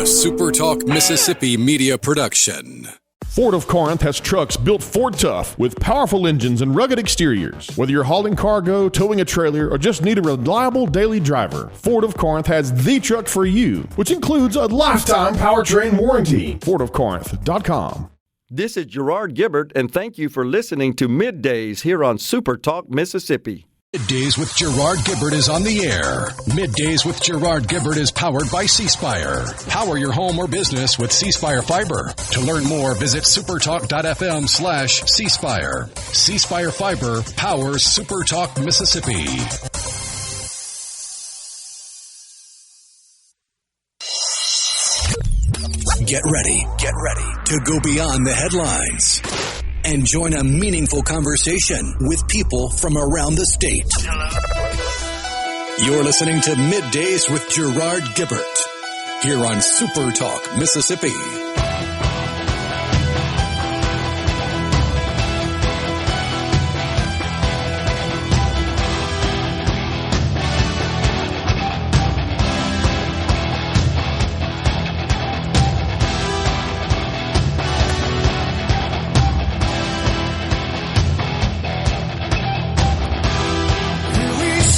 SuperTalk Mississippi media production. Ford of Corinth has trucks built Ford tough with powerful engines and rugged exteriors. Whether you're hauling cargo, towing a trailer, or just need a reliable daily driver, Ford of Corinth has the truck for you, which includes a lifetime powertrain warranty. FordofCorinth.com. This is Gerard Gibert, and thank you for listening to MidDays here on SuperTalk Mississippi. MidDays with Gerard Gibert is on the air. MidDays with Gerard Gibert is powered by C-Spire. Power your home or business with C-Spire Fiber. To learn more, visit supertalk.fm/C-Spire. C-Spire Fiber powers SuperTalk Mississippi. Get ready to go beyond the headlines and join a meaningful conversation with people from around the state. You're listening to MidDays with Gerard Gibert here on SuperTalk Mississippi.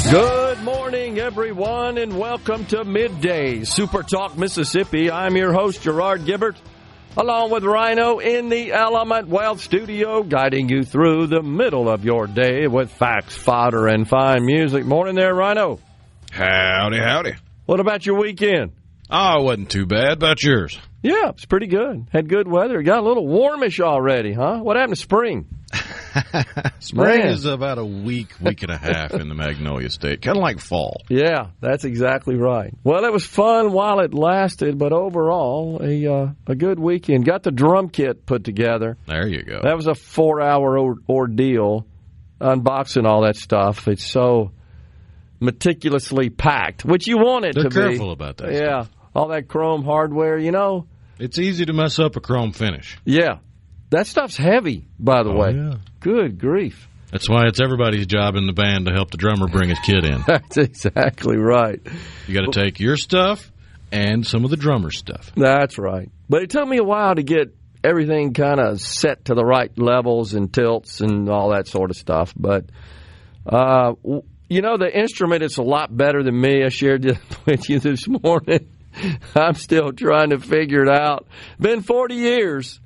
Good morning, everyone, and welcome to MidDays, SuperTalk Mississippi. I'm your host, Gerard Gibert, along with Rhino in the Element Wealth Studio, guiding you through the middle of your day with facts, fodder, and fine music. Morning there, Rhino. Howdy, howdy. What about your weekend? Oh, it wasn't too bad. About yours? Yeah, it's pretty good. Had good weather. Got a little warmish already, huh? What happened to spring? Spring is about a week and a half in the Magnolia State. Kind of like fall. Yeah, that's exactly right. Well, it was fun while it lasted, but overall, a good weekend. Got the drum kit put together. There you go. That was a 4-hour ordeal, unboxing all that stuff. It's so meticulously packed, which you want it to be. They're careful about that stuff. All that chrome hardware, you know. It's easy to mess up a chrome finish. Yeah. That stuff's heavy, by the way. Yeah. Good grief. That's why it's everybody's job in the band to help the drummer bring his kit in. That's exactly right. You got to take your stuff and some of the drummer's stuff. That's right. But it took me a while to get everything kind of set to the right levels and tilts and all that sort of stuff. But, you know, the instrument is a lot better than me. I shared it with you this morning. I'm still trying to figure it out. Been 40 years.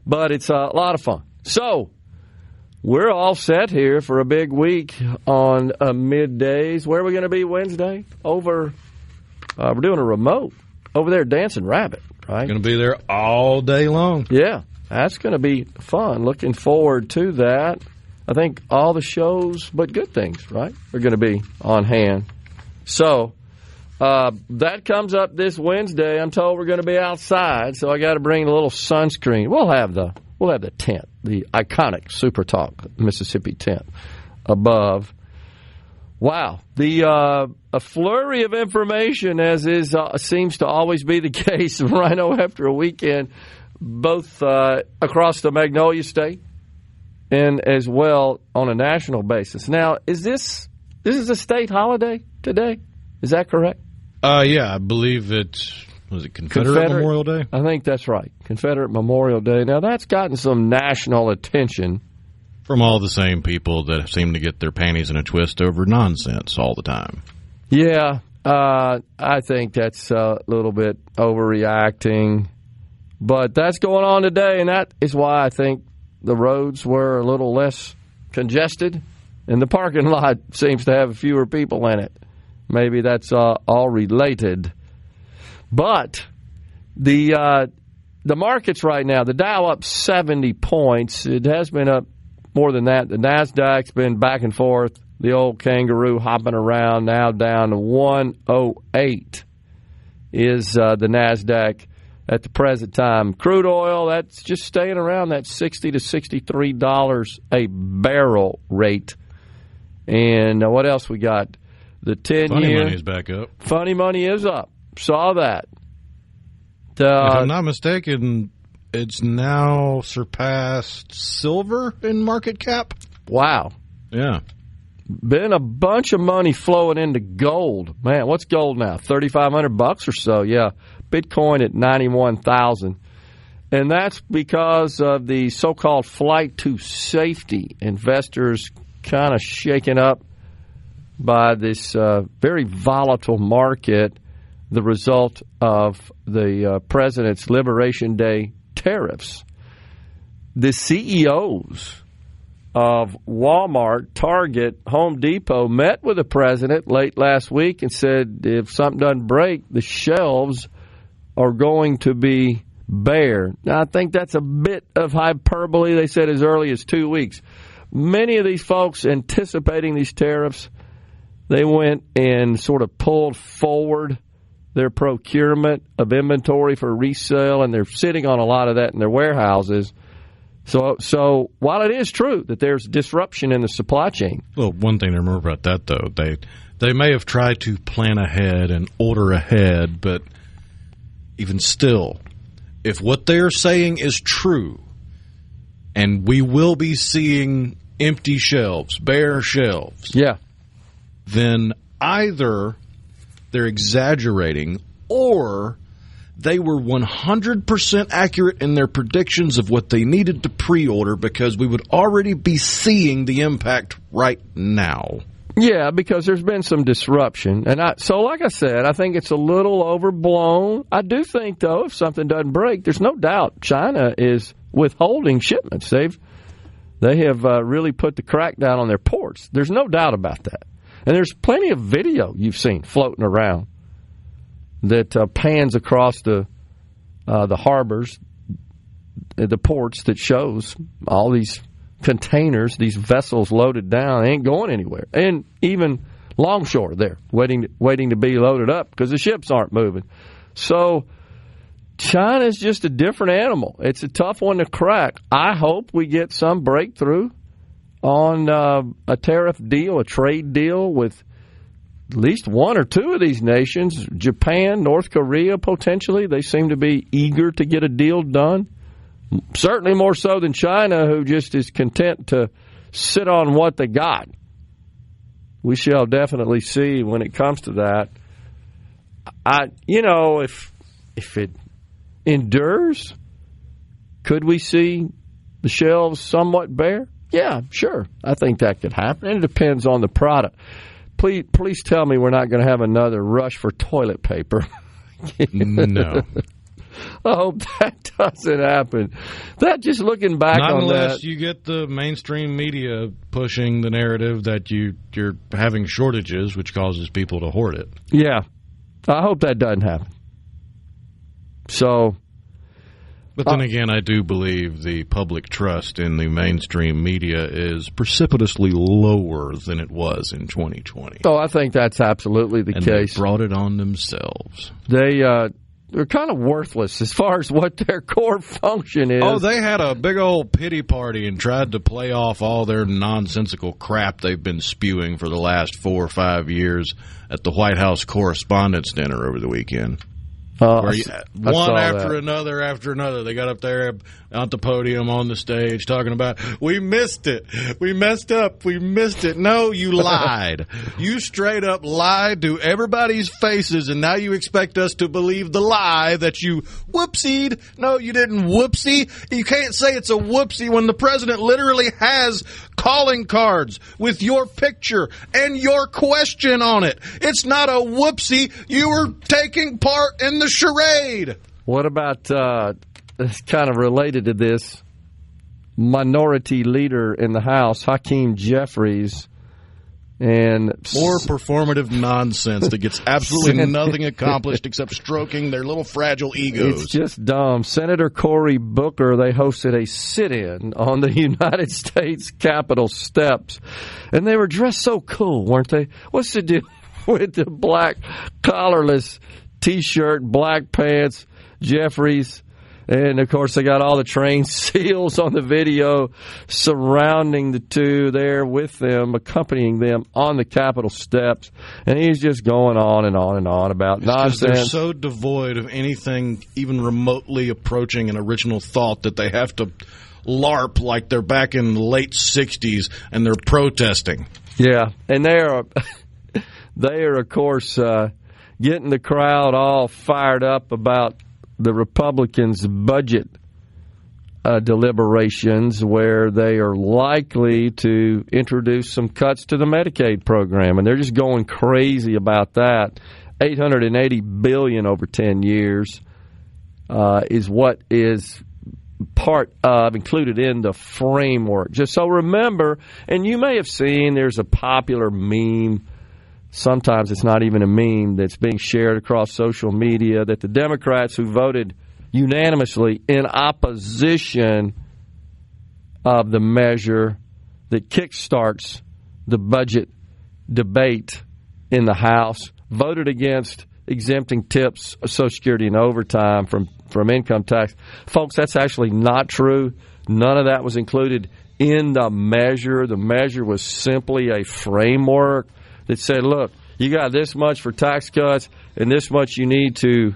But it's a lot of fun. So, we're all set here for a big week on MidDays. Where are we going to be Wednesday? We're doing a remote over there at Dancing Rabbit, right? Going to be there all day long. Yeah, that's going to be fun. Looking forward to that. I think all the shows, but good things, right, are going to be on hand. So, that comes up this Wednesday. I'm told we're going to be outside, so I got to bring a little sunscreen. We'll have the tent, the iconic SuperTalk Mississippi tent above. Wow, a flurry of information, as is seems to always be the case, Rhino, after a weekend, both across the Magnolia State and as well on a national basis. Now, is this a state holiday today? Is that correct? Yeah, I believe was it Confederate Memorial Day? I think that's right. Confederate Memorial Day. Now, that's gotten some national attention. From all the same people that seem to get their panties in a twist over nonsense all the time. Yeah, I think that's a little bit overreacting. But that's going on today, and that is why I think the roads were a little less congested, and the parking lot seems to have fewer people in it. Maybe that's all related. But the markets right now, the Dow up 70 points. It has been up more than that. The NASDAQ's been back and forth. The old kangaroo hopping around, now down to 108 is the NASDAQ at the present time. Crude oil, that's just staying around that $60 to $63 a barrel rate. And what else we got? The 10-year. Funny money is back up. Funny money is up. Saw that. If I'm not mistaken, it's now surpassed silver in market cap. Wow. Yeah. been a bunch of money flowing into gold. Man, what's gold now? $3,500 or so. Yeah, Bitcoin at 91,000, and that's because of the so-called flight to safety. Investors kind of shaken up by this very volatile market, the result of the president's Liberation Day tariffs. The CEOs of Walmart, Target, Home Depot met with the president late last week and said if something doesn't break, the shelves are going to be bare. Now, I think that's a bit of hyperbole. They said as early as 2 weeks. Many of these folks anticipating these tariffs, they went and sort of pulled forward their procurement of inventory for resale, and they're sitting on a lot of that in their warehouses. So while it is true that there's disruption in the supply chain. Well, one thing to remember about that, though, they may have tried to plan ahead and order ahead, but even still, if what they are saying is true, and we will be seeing empty shelves, bare shelves, yeah, then either they're exaggerating or they were 100% accurate in their predictions of what they needed to pre-order because we would already be seeing the impact right now. Yeah, because there's been some disruption. And so like I said, I think it's a little overblown. I do think, though, if something doesn't break, there's no doubt China is withholding shipments. They have really put the crackdown on their ports. There's no doubt about that. And there's plenty of video you've seen floating around that pans across the harbors, the ports, that shows all these containers, these vessels loaded down, they ain't going anywhere. And even longshore there, waiting to be loaded up because the ships aren't moving. So China's just a different animal. It's a tough one to crack. I hope we get some breakthrough on a tariff deal, a trade deal with at least one or two of these nations, Japan, North Korea, potentially. They seem to be eager to get a deal done. Certainly more so than China, who just is content to sit on what they got. We shall definitely see when it comes to that. If it endures, could we see the shelves somewhat bare? Yeah, sure. I think that could happen. And it depends on the product. Please tell me we're not going to have another rush for toilet paper. No. I hope that doesn't happen. That just looking back not on unless that, you get the mainstream media pushing the narrative that you're having shortages, which causes people to hoard it. Yeah. I hope that doesn't happen. So, but then again, I do believe the public trust in the mainstream media is precipitously lower than it was in 2020. I think that's absolutely the case. They brought it on themselves. They're kind of worthless as far as what their core function is. Oh, they had a big old pity party and tried to play off all their nonsensical crap they've been spewing for the last 4 or 5 years at the White House Correspondents' Dinner over the weekend. One after another, they got up there on the podium on the stage talking about, we missed it, we messed up, we missed it. No, you lied. You straight up lied to everybody's faces, and now you expect us to believe the lie that you whoopsied. No, you didn't whoopsie. You can't say it's a whoopsie when the president literally has calling cards with your picture and your question on it. It's not a whoopsie. You were taking part in the charade. What about, it's kind of related to this, minority leader in the House, Hakeem Jeffries, and more performative nonsense that gets absolutely nothing accomplished except stroking their little fragile egos. It's just dumb. Senator Cory Booker, they hosted a sit-in on the United States Capitol steps, and they were dressed so cool, weren't they? What's the deal with the black collarless T-shirt, black pants, Jeffries? And, of course, they got all the train seals on the video surrounding the two there with them, accompanying them on the Capitol steps. And he's just going on and on and on about nonsense. They're so devoid of anything even remotely approaching an original thought that they have to LARP like they're back in the late 60s and they're protesting. Yeah, and they are, of course, getting the crowd all fired up about the Republicans' budget deliberations, where they are likely to introduce some cuts to the Medicaid program, and they're just going crazy about that. $880 billion over 10 years is what is part of, included in the framework. Just so remember, and you may have seen there's a popular meme, sometimes it's not even a meme, that's being shared across social media, that the Democrats who voted unanimously in opposition of the measure that kickstarts the budget debate in the House voted against exempting tips of Social Security and overtime from income tax. Folks, that's actually not true. None of that was included in the measure. The measure was simply a framework that said, look, you got this much for tax cuts and this much you need to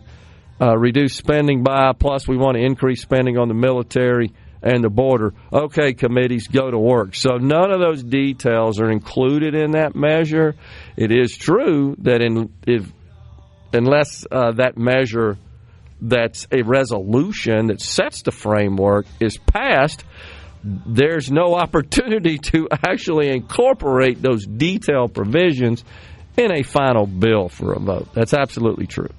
reduce spending by, plus we want to increase spending on the military and the border. Okay, committees, go to work. So none of those details are included in that measure. It is true that unless that measure that's a resolution that sets the framework is passed, there's no opportunity to actually incorporate those detailed provisions in a final bill for a vote. That's absolutely true.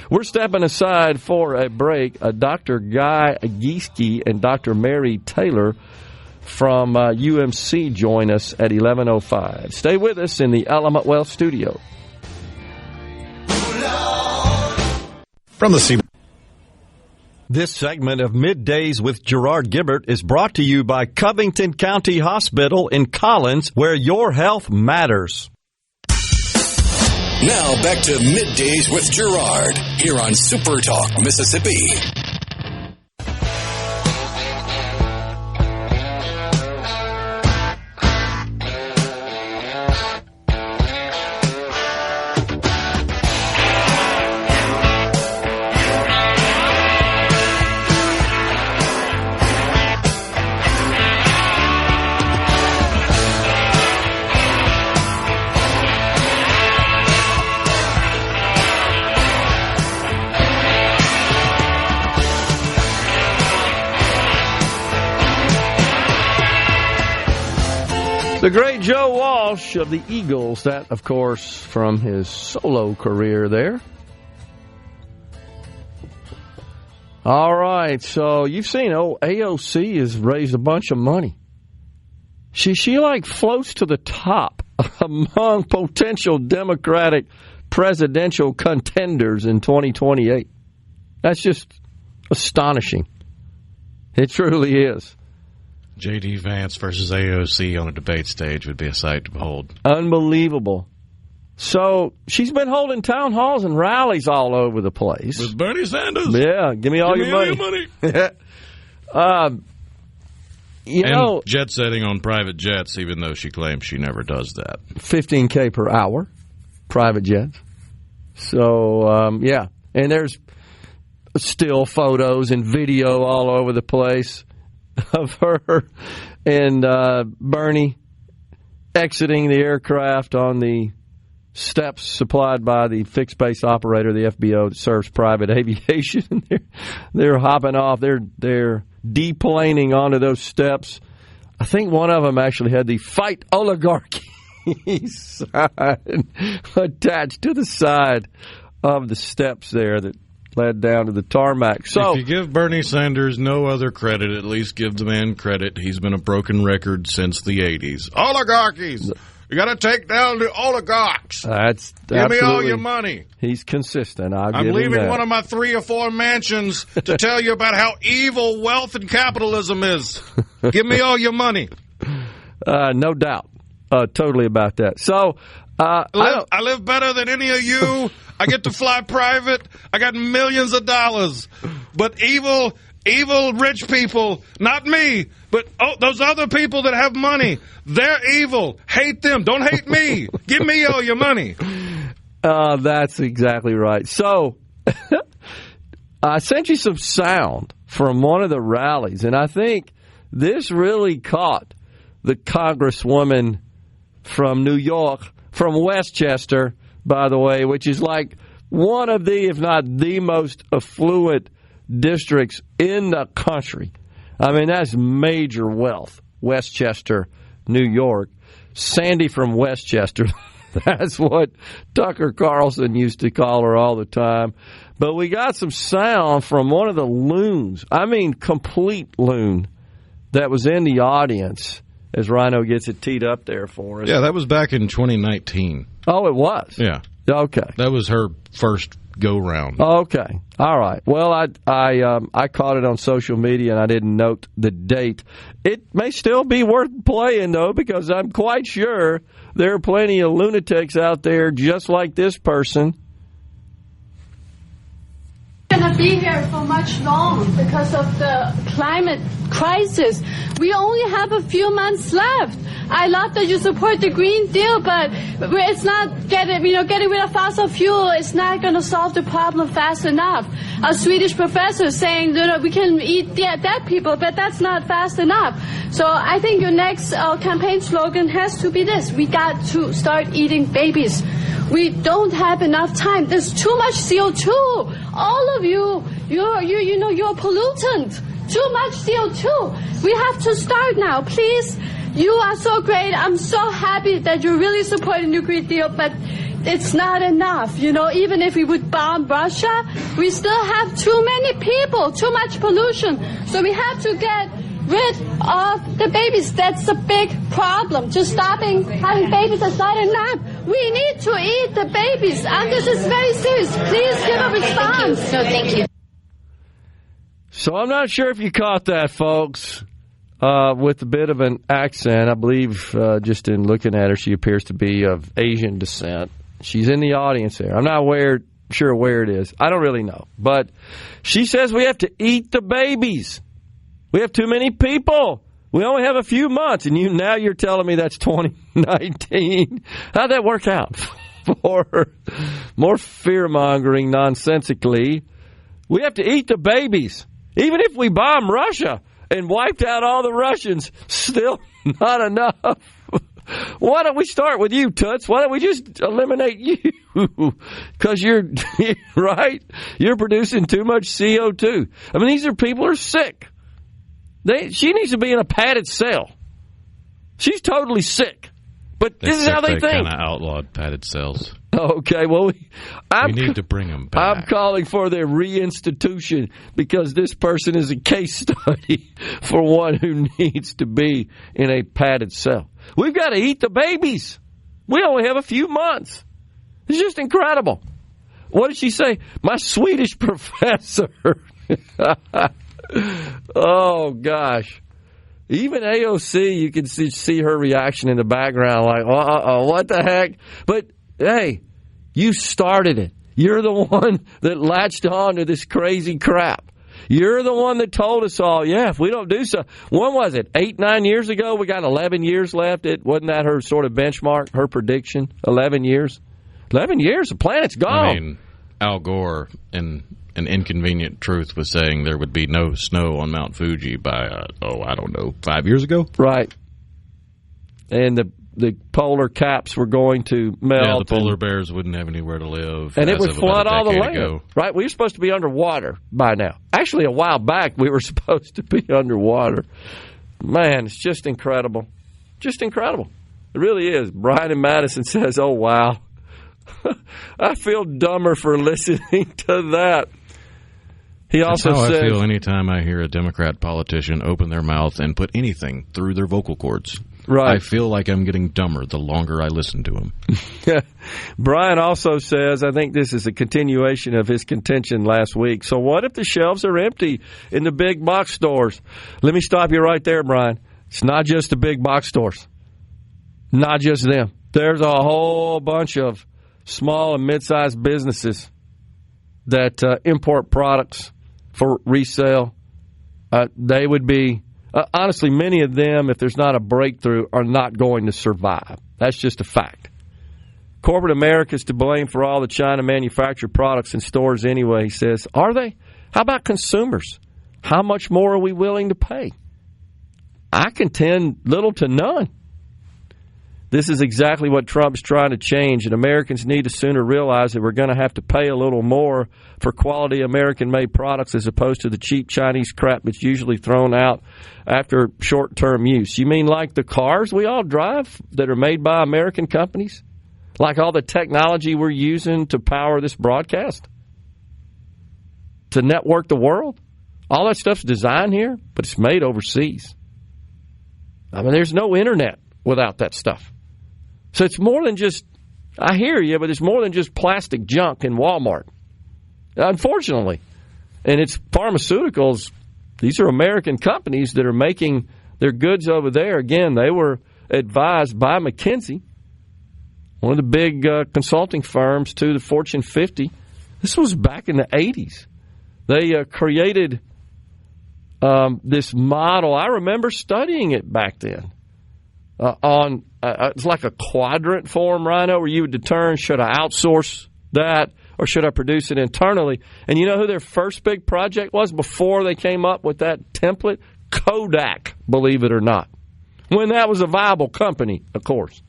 We're stepping aside for a break. Dr. Guy Giesecke and Dr. Mary Taylor from UMC join us at 11:05. Stay with us in the Element Wealth studio. From the This segment of Middays with Gerard Gibert is brought to you by Covington County Hospital in Collins, where your health matters. Now back to Middays with Gerard here on SuperTalk Mississippi. The great Joe Walsh of the Eagles, that, of course, from his solo career there. All right, so you've seen AOC has raised a bunch of money. She like floats to the top among potential Democratic presidential contenders in 2028. That's just astonishing. It truly is. J.D. Vance versus AOC on a debate stage would be a sight to behold. Unbelievable. So she's been holding town halls and rallies all over the place. With Bernie Sanders? Yeah, give me all your money. Jet setting on private jets, even though she claims she never does that. $15K per hour, private jets. So, yeah. And there's still photos and video all over the place of her and Bernie exiting the aircraft on the steps supplied by the fixed-base operator, the FBO, that serves private aviation. They're hopping off. They're deplaning onto those steps. I think one of them actually had the Fight Oligarchy sign attached to the side of the steps there that led down to the tarmac. So, if you give Bernie Sanders no other credit, at least give the man credit. He's been a broken record since the 80s. Oligarchies! You got to take down the oligarchs. Give me all your money. He's consistent. I'm leaving one of my 3 or 4 mansions to tell you about how evil wealth and capitalism is. Give me all your money. No doubt. Totally about that. So, I live better than any of you. I get to fly private. I got millions of dollars. But evil rich people, not me, but those other people that have money, they're evil. Hate them. Don't hate me. Give me all your money. That's exactly right. So I sent you some sound from one of the rallies, and I think this really caught the Congresswoman from New York, from Westchester, by the way, which is like one of the, if not the most affluent districts in the country. I mean, that's major wealth. Westchester, New York. Sandy from Westchester. That's what Tucker Carlson used to call her all the time. But we got some sound from one of the loons. I mean, complete loon that was in the audience as Rhino gets it teed up there for us. Yeah, that was back in 2019. Oh, it was? Yeah. Okay. That was her first go-round. Okay. All right. Well, I caught it on social media, and I didn't note the date. It may still be worth playing, though, because I'm quite sure there are plenty of lunatics out there just like this person. Going to be here for much long because of the climate crisis. We only have a few months left. I love that you support the Green Deal, but it's not getting rid of fossil fuel. It's not going to solve the problem fast enough. A Swedish professor saying that we can eat dead people, but that's not fast enough. So I think your next campaign slogan has to be this: we got to start eating babies. We don't have enough time. There's too much CO2. All of you're a pollutant. Too much CO2. We have to start now, please. You are so great. I'm so happy that you're really supporting the Green Deal, but it's not enough. Even if we would bomb Russia, we still have too many people, too much pollution. So we have to get rid of the babies. That's a big problem. Just stopping having babies is not enough. We need to eat the babies. And this is very serious. Please give a response. No, thank you. So I'm not sure if you caught that, folks. With a bit of an accent. I believe, just in looking at her, she appears to be of Asian descent. She's in the audience there. I'm not sure where it is. I don't really know. But she says we have to eat the babies. We have too many people. We only have a few months. And now you're telling me that's 2019. How'd that work out? For more fear-mongering nonsensically. We have to eat the babies. Even if we bomb Russia and wiped out all the Russians, still not enough. Why don't we start with you, Toots? Why don't we just eliminate you? Because you're right. You're producing too much CO2. I mean, these are people who are sick. She needs to be in a padded cell. She's totally sick. But this is how they think. Kind of outlawed padded cells. Okay, well, we need to bring them back. I'm calling for their reinstitution because this person is a case study for one who needs to be in a padded cell. We've got to eat the babies. We only have a few months. It's just incredible. What did she say? My Swedish professor. Oh, gosh. Even AOC, you can see her reaction in the background like, what the heck? But, hey, you started it. You're the one that latched on to this crazy crap. You're the one that told us all, if we don't do so. When was it? 8-9 years ago? We got 11 years left. Wasn't that her sort of benchmark, her prediction? 11 years? 11 years, the planet's gone. I mean, Al Gore in An Inconvenient Truth was saying there would be no snow on Mount Fuji by, 5 years ago? Right. And the polar caps were going to melt. Yeah, the polar bears wouldn't have anywhere to live. And it would flood all the land. Ago. Right? We were supposed to be underwater by now. Actually, a while back, we were supposed to be underwater. Man, it's just incredible. Just incredible. It really is. Brian in Madison says, oh, wow. I feel dumber for listening to that. He also That's how says, I feel anytime I hear a Democrat politician open their mouth and put anything through their vocal cords. Right. I feel like I'm getting dumber the longer I listen to him. Brian also says, I think this is a continuation of his contention last week. So what if the shelves are empty in the big box stores? Let me stop you right there, Brian. It's not just the big box stores. Not just them. There's a whole bunch of small and mid-sized businesses that import products for resale. They would be, honestly, many of them, if there's not a breakthrough, are not going to survive. That's just a fact. Corporate America is to blame for all the China manufactured products in stores anyway, he says. Are they? How about consumers? How much more are we willing to pay? I contend little to none. This is exactly what Trump's trying to change, and Americans need to sooner realize that we're going to have to pay a little more for quality American-made products as opposed to the cheap Chinese crap that's usually thrown out after short-term use. You mean like the cars we all drive that are made by American companies? Like all the technology we're using to power this broadcast? To network the world? All that stuff's designed here, but it's made overseas. I mean, there's no internet without that stuff. So it's more than just, I hear you, but it's more than just plastic junk in Walmart. Unfortunately. And it's pharmaceuticals. These are American companies that are making their goods over there. Again, they were advised by McKinsey, one of the big consulting firms to the Fortune 50. This was back in the 80s. They created this model. I remember studying it back then. It's like a quadrant form, Rhino, where you would determine, should I outsource that or should I produce it internally? And you know who their first big project was before they came up with that template? Kodak, believe it or not. When that was a viable company, of course.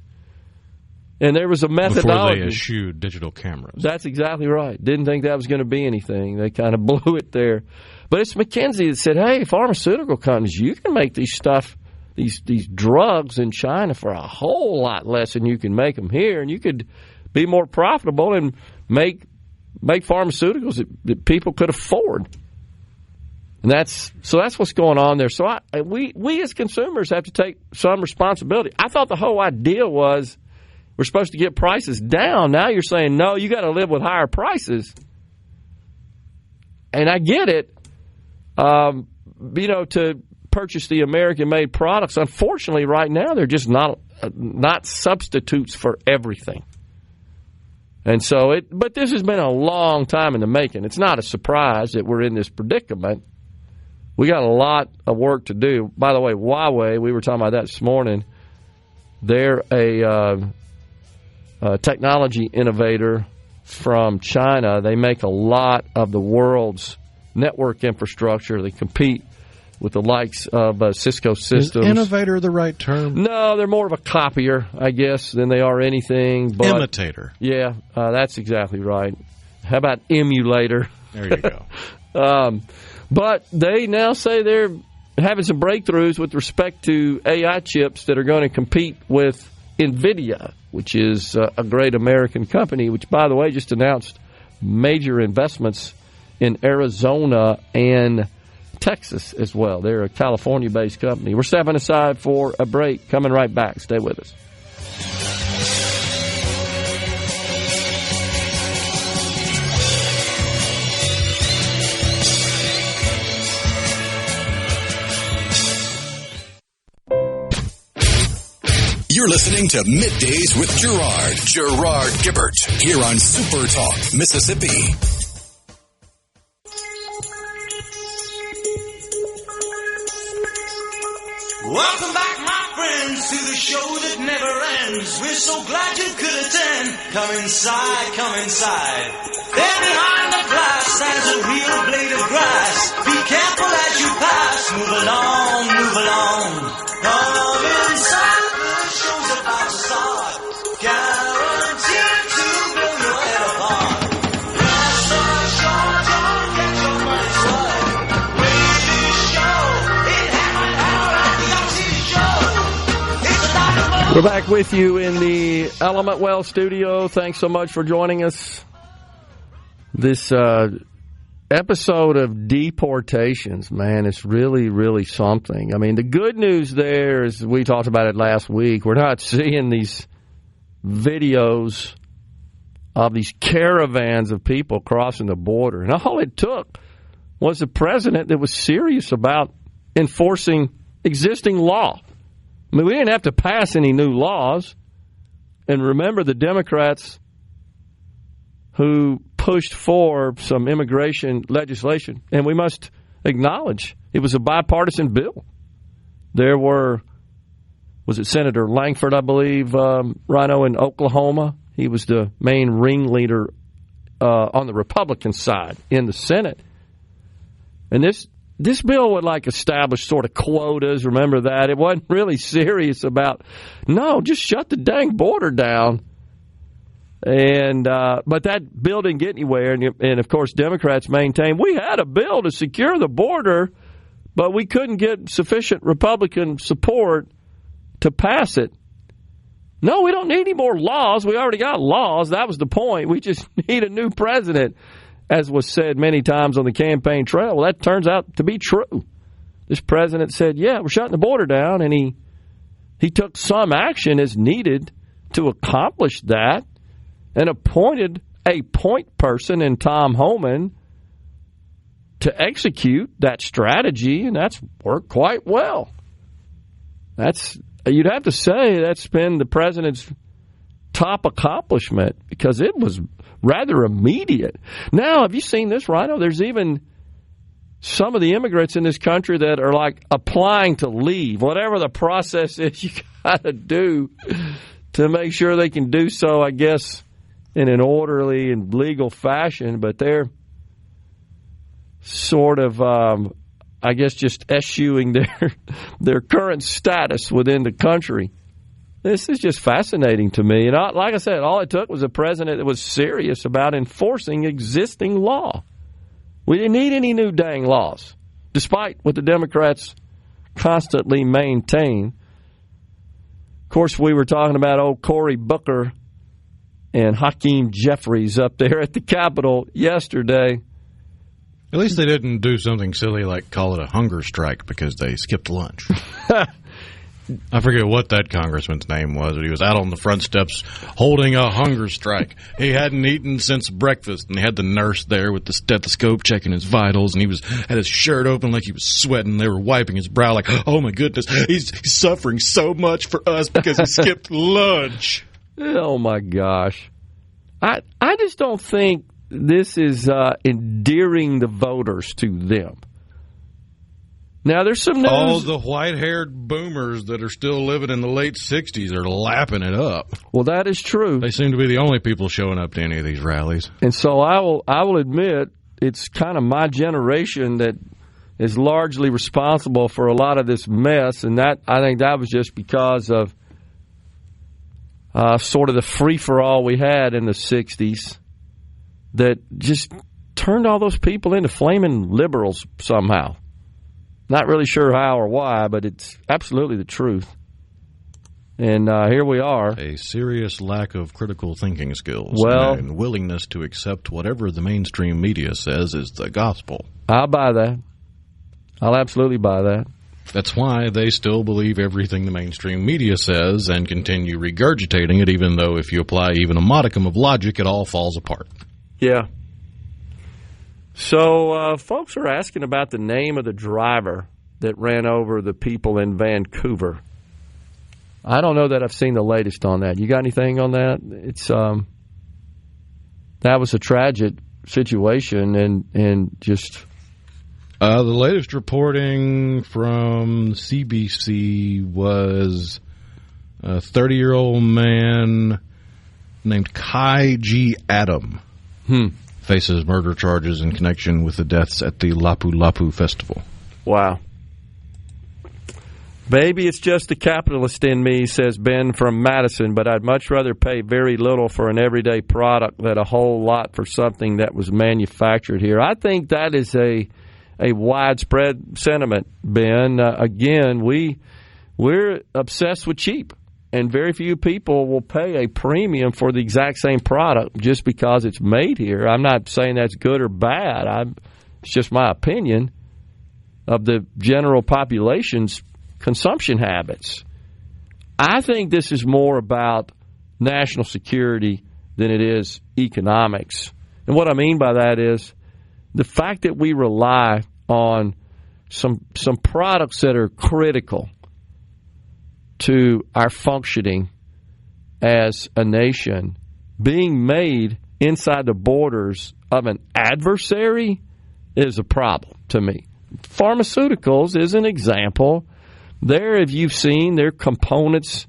And there was a methodology. Before they eschewed digital cameras. That's exactly right. Didn't think that was going to be anything. They kind of blew it there. But it's McKinsey that said, hey, pharmaceutical companies, you can make these drugs in China for a whole lot less than you can make them here, and you could be more profitable and make pharmaceuticals that people could afford. And that's what's going on there. So we as consumers have to take some responsibility. I thought the whole idea was we're supposed to get prices down. Now you're saying, no, you got to live with higher prices. And I get it. To purchase the American-made products, unfortunately, right now, they're just not substitutes for everything. And so but this has been a long time in the making. It's not a surprise that we're in this predicament. We got a lot of work to do. By the way, Huawei, we were talking about that this morning. They're a technology innovator from China. They make a lot of the world's network infrastructure. They compete with the likes of Cisco Systems. Is innovator the right term? No, they're more of a copier, I guess, than they are anything. But, imitator. Yeah, that's exactly right. How about emulator? There you go. But they now say they're having some breakthroughs with respect to AI chips that are going to compete with NVIDIA, which is a great American company, which, by the way, just announced major investments in Arizona and Texas as well. They're a California-based company. We're stepping aside for a break. Coming right back. Stay with us. You're listening to Middays with Gerard Gibert, here on SuperTalk, Mississippi. Welcome back, my friends, to the show that never ends. We're so glad you could attend. Come inside, come inside. There behind the glass stands a real blade of grass. Be careful as you pass. Move along, move along. Come inside. The show's about to start. Guaranteed to blow your head apart. Last or short, don't get your money's worth. Radio show, it happened at the Oxy Show. It's about to We're back with you in the Element Well studio. Thanks so much for joining us. This episode of deportations, man, it's really, really something. I mean, the good news there is, we talked about it last week, we're not seeing these videos of these caravans of people crossing the border. And all it took was a president that was serious about enforcing existing law. I mean, we didn't have to pass any new laws. And remember, the Democrats who pushed for some immigration legislation, and we must acknowledge it was a bipartisan bill. There was it Senator Langford, I believe, Rhino, in Oklahoma? He was the main ringleader on the Republican side in the Senate. And this this bill would establish sort of quotas. Remember that? It wasn't really serious about, no, just shut the dang border down. And but that bill didn't get anywhere. And of course, Democrats maintain we had a bill to secure the border, but we couldn't get sufficient Republican support to pass it. No, we don't need any more laws. We already got laws. That was the point. We just need a new president, as was said many times on the campaign trail. Well, that turns out to be true. This president said, yeah, we're shutting the border down, and he took some action as needed to accomplish that and appointed a point person in Tom Homan to execute that strategy, and that's worked quite well. You'd have to say that's been the president's top accomplishment because it was rather immediate. Now, have you seen this, Rhino? There's even some of the immigrants in this country that are applying to leave. Whatever the process is you got to do to make sure they can do so, I guess, in an orderly and legal fashion. But they're sort of, I guess, just eschewing their current status within the country. This is just fascinating to me. And like I said, all it took was a president that was serious about enforcing existing law. We didn't need any new dang laws, despite what the Democrats constantly maintain. Of course, we were talking about old Cory Booker and Hakeem Jeffries up there at the Capitol yesterday. At least they didn't do something silly like call it a hunger strike because they skipped lunch. I forget what that congressman's name was, but he was out on the front steps holding a hunger strike. He hadn't eaten since breakfast, and they had the nurse there with the stethoscope checking his vitals, and he had his shirt open like he was sweating. They were wiping his brow like, oh, my goodness, he's suffering so much for us because he skipped lunch. Oh, my gosh. I just don't think this is endearing the voters to them. Now, there's some news. All the white-haired boomers that are still living in the late 60s are lapping it up. Well, that is true. They seem to be the only people showing up to any of these rallies. And so I will admit it's kind of my generation that is largely responsible for a lot of this mess, and that I think that was just because of sort of the free-for-all we had in the 60s that just turned all those people into flaming liberals somehow. Not really sure how or why, but it's absolutely the truth. And here we are. A serious lack of critical thinking skills and willingness to accept whatever the mainstream media says is the gospel. I'll buy that. I'll absolutely buy that. That's why they still believe everything the mainstream media says and continue regurgitating it, even though if you apply even a modicum of logic, it all falls apart. Yeah. So folks are asking about the name of the driver that ran over the people in Vancouver. I don't know that I've seen the latest on that. You got anything on that? It's that was a tragic situation and just... the latest reporting from CBC was a 30-year-old man named Kai G. Adam. Faces murder charges in connection with the deaths at the Lapu Lapu Festival. Wow. Maybe it's just the capitalist in me, says Ben from Madison, but I'd much rather pay very little for an everyday product than a whole lot for something that was manufactured here. I think that is a widespread sentiment, Ben. Again, we're obsessed with cheap. And very few people will pay a premium for the exact same product just because it's made here. I'm not saying that's good or bad. It's just my opinion of the general population's consumption habits. I think this is more about national security than it is economics. And what I mean by that is the fact that we rely on some products that are critical to our functioning as a nation being made inside the borders of an adversary is a problem to me. Pharmaceuticals is an example. There, if you've seen, their components,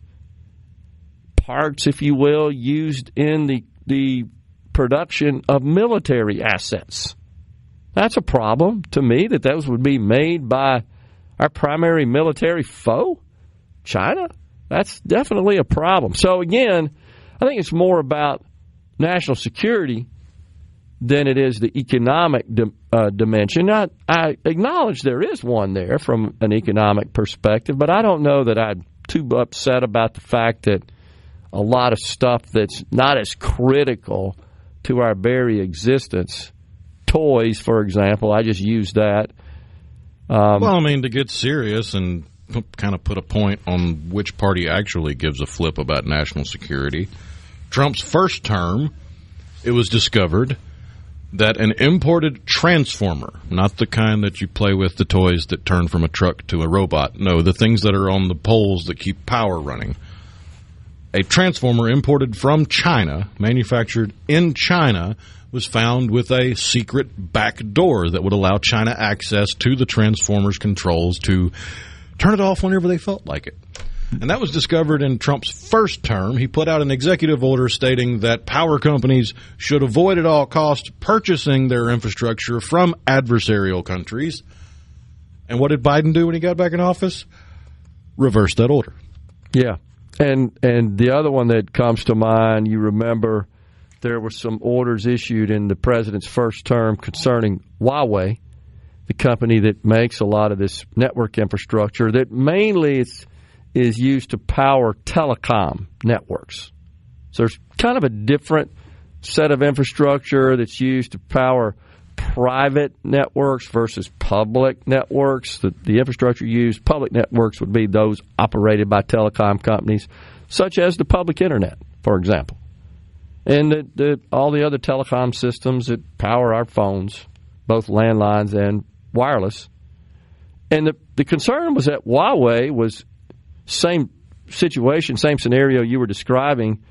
parts, if you will, used in the production of military assets. That's a problem to me, that those would be made by our primary military foe, China. That's definitely a problem. So, again, I think it's more about national security than it is the economic dimension. I acknowledge there is one there from an economic perspective, but I don't know that I'm too upset about the fact that a lot of stuff that's not as critical to our very existence, toys, for example, I just used that. To get serious and kind of put a point on which party actually gives a flip about national security, Trump's first term, it was discovered that an imported transformer, not the kind that you play with, the toys that turn from a truck to a robot, no, the things that are on the poles that keep power running, a transformer imported from China, manufactured in China, was found with a secret back door that would allow China access to the transformer's controls to turn it off whenever they felt like it. And that was discovered in Trump's first term. He put out an executive order stating that power companies should avoid at all costs purchasing their infrastructure from adversarial countries. And what did Biden do when he got back in office? Reverse that order. Yeah. And the other one that comes to mind, you remember there were some orders issued in the president's first term concerning Huawei, the company that makes a lot of this network infrastructure that mainly is used to power telecom networks. So there's kind of a different set of infrastructure that's used to power private networks versus public networks. The infrastructure used, public networks would be those operated by telecom companies, such as the public internet, for example. And all the other telecom systems that power our phones, both landlines and wireless. And the concern was that Huawei was same situation, same scenario you were describing.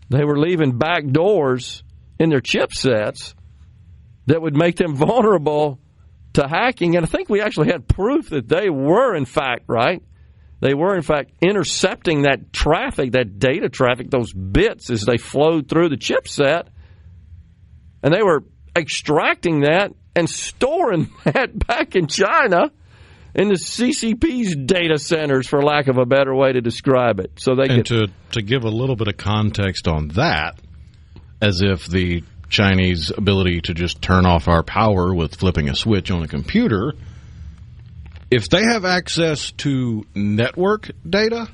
They were leaving back doors in their chipsets that would make them vulnerable to hacking. And I think we actually had proof that they were, in fact, right? They were, in fact, intercepting that traffic, that data traffic, those bits as they flowed through the chipset. And they were extracting that and storing that back in China in the CCP's data centers, for lack of a better way to describe it. So they to give a little bit of context on that, as if the Chinese ability to just turn off our power with flipping a switch on a computer, if they have access to network data,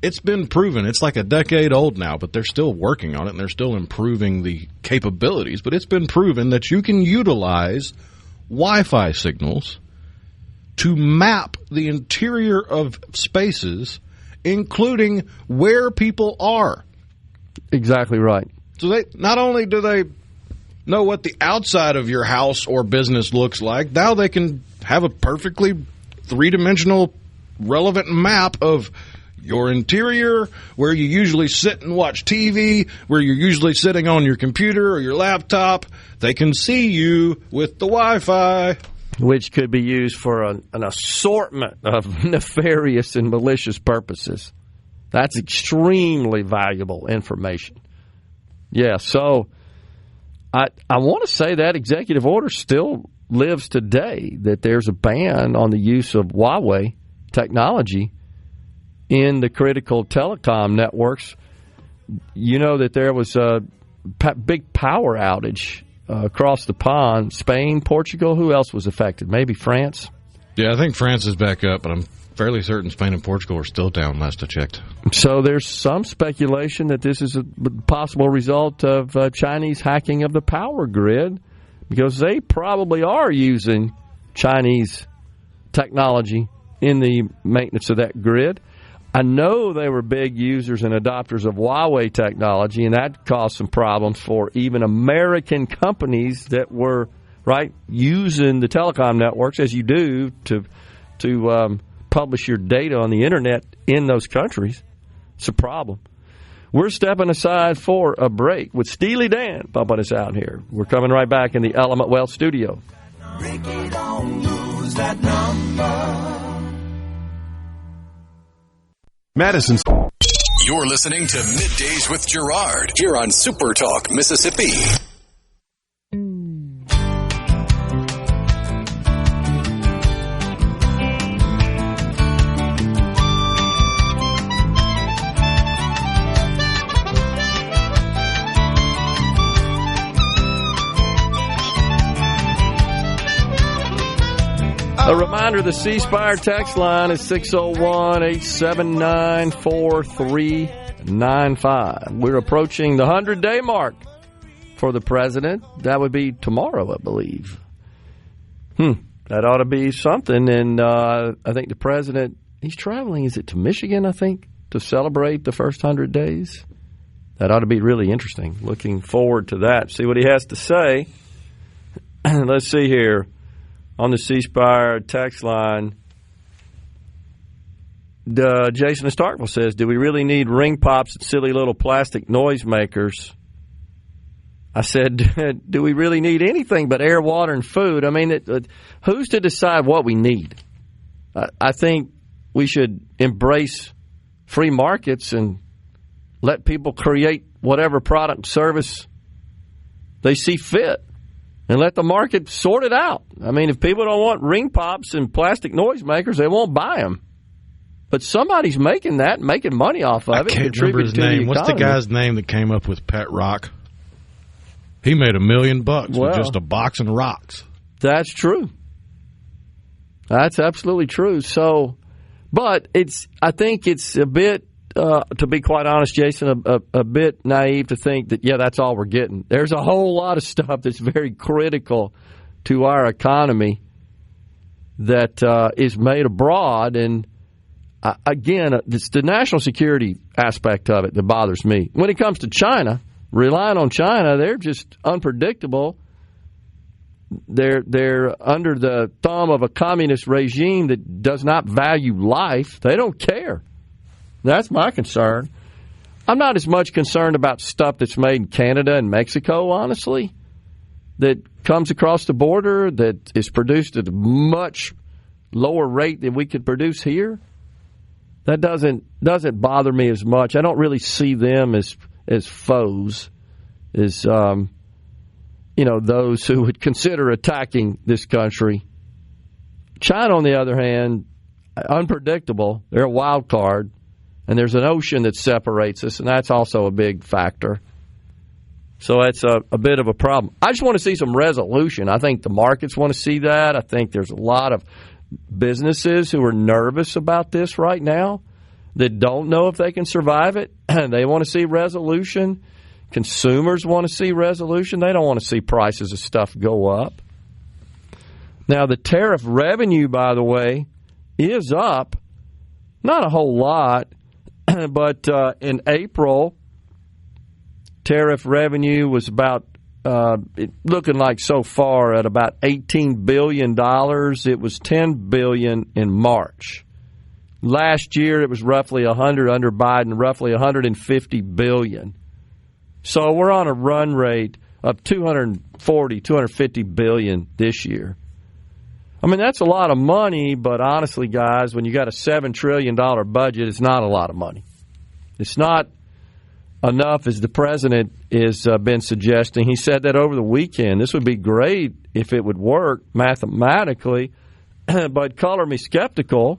it's been proven. It's like a decade old now, but they're still working on it, and they're still improving the capabilities. But it's been proven that you can utilize Wi-Fi signals to map the interior of spaces, including where people are. Exactly right. So they not only do they know what the outside of your house or business looks like, now they can have a perfectly three-dimensional relevant map of your interior, where you usually sit and watch TV, where you're usually sitting on your computer or your laptop. They can see you with the Wi-Fi. Which could be used for an assortment of nefarious and malicious purposes. That's extremely valuable information. Yeah, so I want to say that executive order still lives today, that there's a ban on the use of Huawei technology in the critical telecom networks. You know that there was a big power outage across the pond. Spain, Portugal, who else was affected? Maybe France? Yeah, I think France is back up, but I'm fairly certain Spain and Portugal are still down last I checked. So there's some speculation that this is a possible result of Chinese hacking of the power grid, because they probably are using Chinese technology in the maintenance of that grid. I know they were big users and adopters of Huawei technology, and that caused some problems for even American companies that were using the telecom networks, as you do, to publish your data on the internet in those countries. It's a problem. We're stepping aside for a break with Steely Dan bumping us out here. We're coming right back in the Element Wealth studio. Ricky, don't lose that number. Madison. You're listening to Middays with Gerard here on SuperTalk Mississippi. A reminder, the C Spire text line is 601-879-4395. We're approaching the 100-day mark for the president. That would be tomorrow, I believe. That ought to be something. And I think the president, he's traveling, is it to Michigan, I think, to celebrate the first 100 days? That ought to be really interesting. Looking forward to that. See what he has to say. Let's see here. On the C Spire text line, Jason Starkville says, do we really need ring pops and silly little plastic noisemakers? I said, do we really need anything but air, water, and food? I mean, who's to decide what we need? I think we should embrace free markets and let people create whatever product service they see fit. And let the market sort it out. I mean, if people don't want ring pops and plastic noisemakers, they won't buy them. But somebody's making that, making money off of it. I can't remember his name. What's the guy's name that came up with Pet Rock? He made $1 million with just a box and rocks. That's true. That's absolutely true. So, but I think it's a bit, to be quite honest, Jason, a bit naive to think that, that's all we're getting. There's a whole lot of stuff that's very critical to our economy that is made abroad. And, again, it's the national security aspect of it that bothers me. When it comes to China, relying on China, they're just unpredictable. They're under the thumb of a communist regime that does not value life. They don't care. That's my concern. I'm not as much concerned about stuff that's made in Canada and Mexico, honestly, that comes across the border, that is produced at a much lower rate than we could produce here. That doesn't bother me as much. I don't really see them as foes, as those who would consider attacking this country. China, on the other hand, unpredictable. They're a wild card. And there's an ocean that separates us, and that's also a big factor. So that's a bit of a problem. I just want to see some resolution. I think the markets want to see that. I think there's a lot of businesses who are nervous about this right now that don't know if they can survive it. They want to see resolution. Consumers want to see resolution. They don't want to see prices of stuff go up. Now, the tariff revenue, by the way, is up. Not a whole lot. But in April, tariff revenue was about, looking like so far at about $18 billion. It was $10 billion in March. Last year, it was roughly 100 under Biden, roughly $150 billion. So we're on a run rate of $250 billion this year. I mean, that's a lot of money, but honestly, guys, when you got a $7 trillion budget, it's not a lot of money. It's not enough, as the president has been suggesting. He said that over the weekend. This would be great if it would work mathematically, but color me skeptical.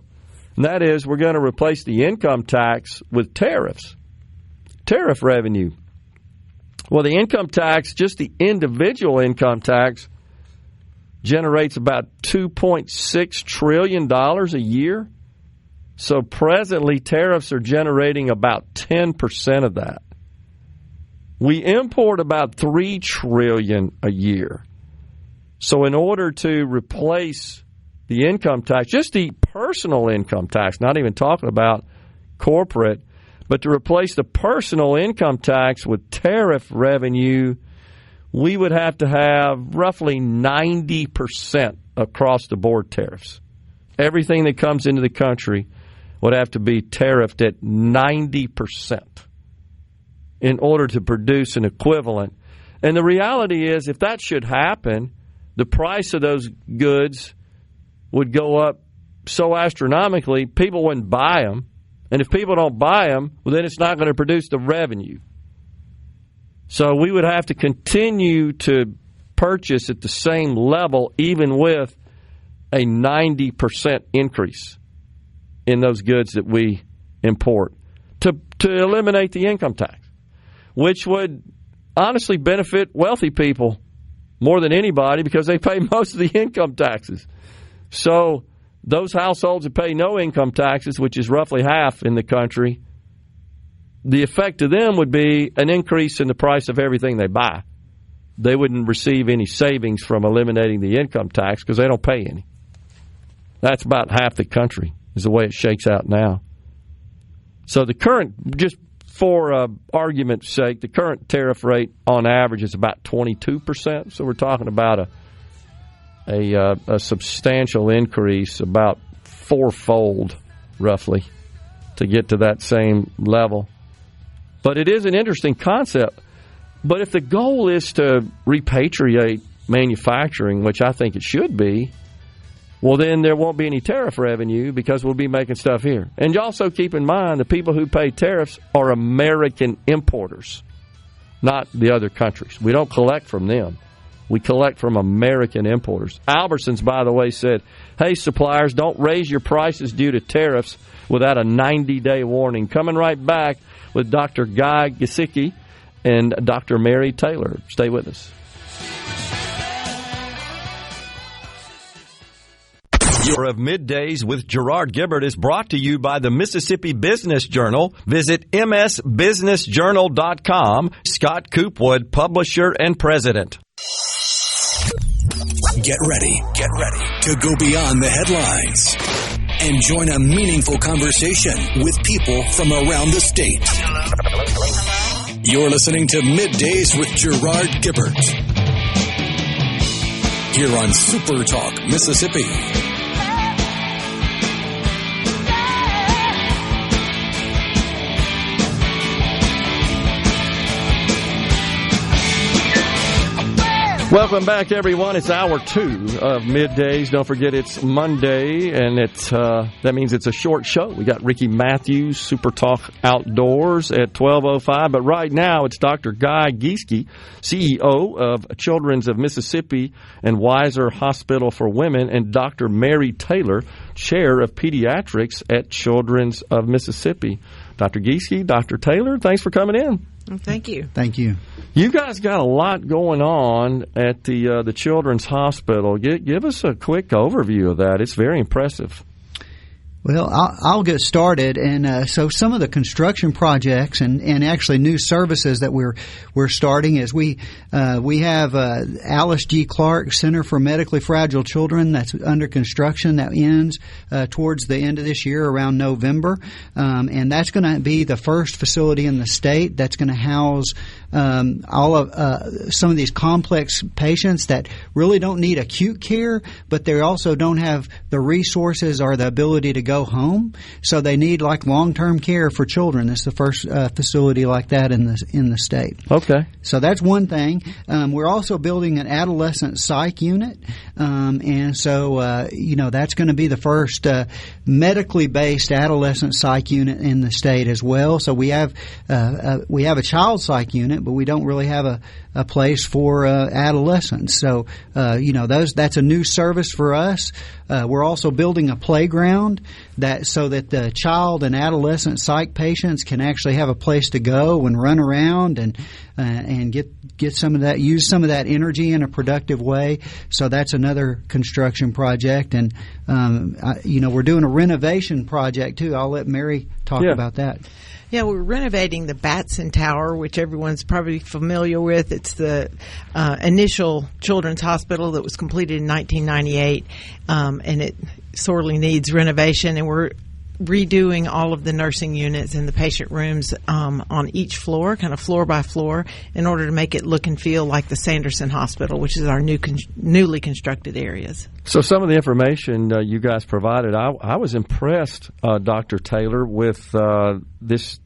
And that is, we're going to replace the income tax with tariffs, tariff revenue. Well, the income tax, just the individual income tax, generates about $2.6 trillion a year. So presently, tariffs are generating about 10% of that. We import about $3 trillion a year. So in order to replace the income tax, just the personal income tax, not even talking about corporate, but to replace the personal income tax with tariff revenue, we would have to have roughly 90% across the board tariffs. Everything that comes into the country would have to be tariffed at 90% in order to produce an equivalent. And the reality is, if that should happen, the price of those goods would go up so astronomically, people wouldn't buy them. And if people don't buy them, well, then it's not going to produce the revenue. So we would have to continue to purchase at the same level, even with a 90% increase in those goods that we import, to eliminate the income tax, which would honestly benefit wealthy people more than anybody because they pay most of the income taxes. So those households that pay no income taxes, which is roughly half in the country, the effect to them would be an increase in the price of everything they buy. They wouldn't receive any savings from eliminating the income tax because they don't pay any. That's about half the country is the way it shakes out now. So the current, just for argument's sake, the current tariff rate on average is about 22%. So we're talking about a substantial increase, about fourfold roughly, to get to that same level. But it is an interesting concept. But if the goal is to repatriate manufacturing, which I think it should be, well, then there won't be any tariff revenue because we'll be making stuff here. And you also keep in mind the people who pay tariffs are American importers, not the other countries. We don't collect from them. We collect from American importers. Albertsons, by the way, said, hey, suppliers, don't raise your prices due to tariffs without a 90-day warning. Coming right back with Dr. Guy Giesecke and Dr. Mary Taylor. Stay with us. Of Middays with Gerard Gibert is brought to you by the Mississippi Business Journal. Visit msbusinessjournal.com. Scott Coopwood, publisher and president. Get ready to go beyond the headlines and join a meaningful conversation with people from around the state. You're listening to Middays with Gerard Gibert here on SuperTalk Mississippi. Welcome back, everyone. It's hour 2 of Middays. Don't forget it's Monday, and that means it's a short show. We got Ricky Matthews, Super Talk Outdoors at 12:05. But right now, it's Dr. Guy Giesecke, CEO of Children's of Mississippi and Weiser Hospital for Women, and Dr. Mary Taylor, Chair of Pediatrics at Children's of Mississippi. Dr. Giesecke, Dr. Taylor, thanks for coming in. Thank you. Thank you. You guys got a lot going on at the Children's Hospital. Give us a quick overview of that. It's very impressive. Well, I'll get started, and so some of the construction projects and actually new services that we're starting is we have Alice G. Clark Center for Medically Fragile Children that's under construction that ends towards the end of this year around November, and that's going to be the first facility in the state that's going to house all of some of these complex patients that really don't need acute care, but they also don't have the resources or the ability to go home, so they need like long-term care for children. It's the first facility like that in the state. Okay. So that's one thing. We're also building an adolescent psych unit, and so that's going to be the first medically based adolescent psych unit in the state as well. So we have a child psych unit, but we don't really have a place for adolescents. So that's a new service for us. We're also building a playground so that the child and adolescent psych patients can actually have a place to go and run around and get some of that, use some of that energy in a productive way. So that's another construction project, and we're doing a renovation project too. I'll let Mary talk about that. Yeah, we're renovating the Batson Tower, which everyone's probably familiar with. It's the initial children's hospital that was completed in 1998, and it sorely needs renovation. And we're redoing all of the nursing units and the patient rooms on each floor, kind of floor by floor, in order to make it look and feel like the Sanderson Hospital, which is our newly constructed areas. So some of the information you guys provided, I was impressed, Dr. Taylor, with this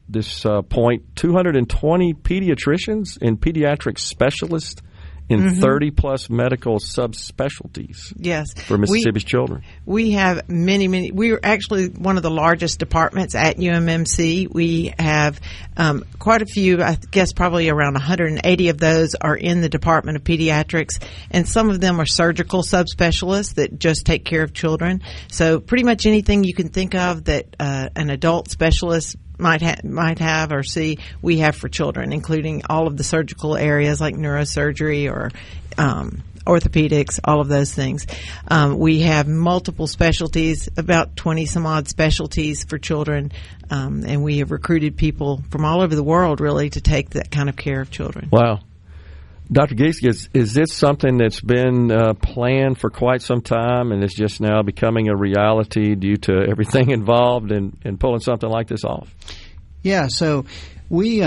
point. 220 pediatricians and pediatric specialists in 30-plus medical subspecialties. Yes. For Mississippi's children. We have many. We're actually one of the largest departments at UMMC. We have quite a few, I guess probably around 180 of those are in the Department of Pediatrics, and some of them are surgical subspecialists that just take care of children. So pretty much anything you can think of that an adult specialist might have or see, we have for children, including all of the surgical areas like neurosurgery or orthopedics, all of those things. We have multiple specialties, about 20 some odd specialties for children, and we have recruited people from all over the world really to take that kind of care of children. Wow. Dr. Giesecke, is this something that's been planned for quite some time and is just now becoming a reality due to everything involved in pulling something like this off? Yeah, so we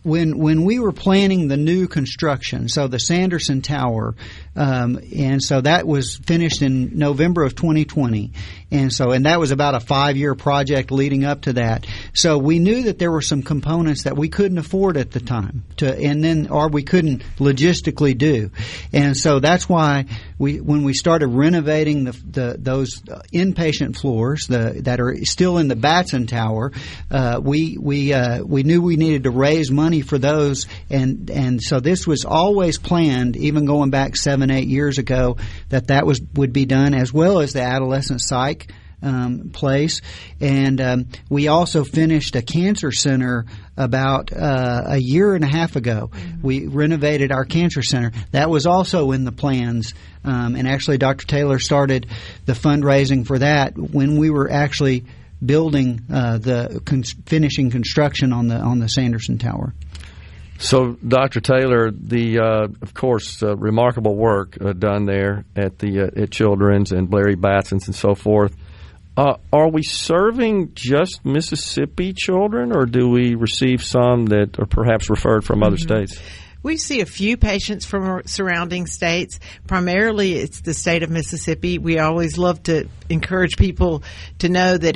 when we were planning the new construction, so the Sanderson Tower, and so that was finished in November of 2020, and that was about a 5-year project leading up to that. So we knew that there were some components that we couldn't afford at the time, or we couldn't logistically do, and so that's why when we started renovating those inpatient floors that are still in the Batson Tower, we knew we needed to raise money for those, and so this was always planned, even going back 7-8 years ago, that would be done, as well as the adolescent psych place. And we also finished a cancer center about a year and a half ago. We renovated our cancer center. That was also in the plans, and actually Dr. Taylor started the fundraising for that when we were actually building finishing construction on the Sanderson Tower. So, Dr. Taylor, of course, remarkable work done there at Children's and Larry Batson's and so forth. Are we serving just Mississippi children, or do we receive some that are perhaps referred from other states? We see a few patients from surrounding states. Primarily, it's the state of Mississippi. We always love to encourage people to know that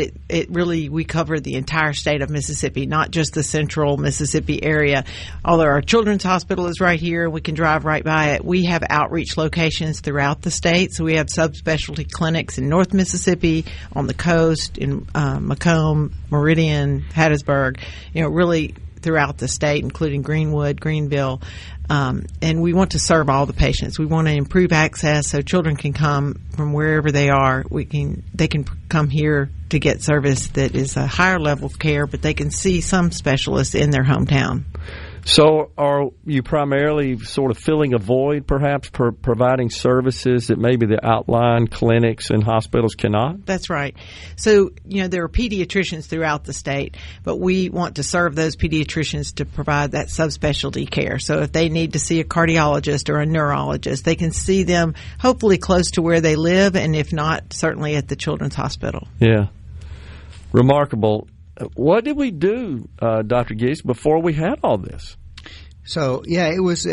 we cover the entire state of Mississippi, not just the central Mississippi area. Although our children's hospital is right here and we can drive right by it, we have outreach locations throughout the state. So we have subspecialty clinics in North Mississippi, on the coast, in Macomb, Meridian, Hattiesburg, really throughout the state, including Greenwood, Greenville, and we want to serve all the patients. We want to improve access so children can come from wherever they are. They can come here to get service that is a higher level of care, but they can see some specialists in their hometown. So are you primarily sort of filling a void, perhaps, providing services that maybe the outlying clinics and hospitals cannot? That's right. So, there are pediatricians throughout the state, but we want to serve those pediatricians to provide that subspecialty care. So if they need to see a cardiologist or a neurologist, they can see them hopefully close to where they live, and if not, certainly at the Children's Hospital. Yeah. Remarkable. What did we do, Dr. Gies, before we had all this? So, yeah, it was.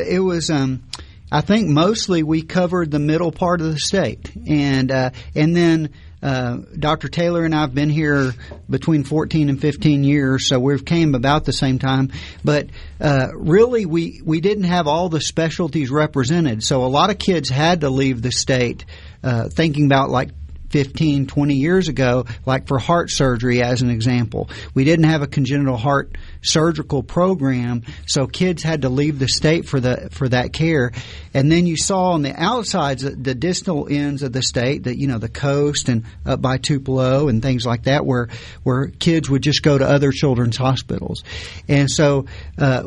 I think mostly we covered the middle part of the state, and then Dr. Taylor and I have been here between 14 and 15 years, so we've came about the same time. But really, we didn't have all the specialties represented, so a lot of kids had to leave the state, thinking about like 15, 20 years ago, like for heart surgery as an example. We didn't have a congenital heart surgical program, so kids had to leave the state for that care. And then you saw on the outsides, the distal ends of the state, the coast and up by Tupelo and things like that, where kids would just go to other children's hospitals. And so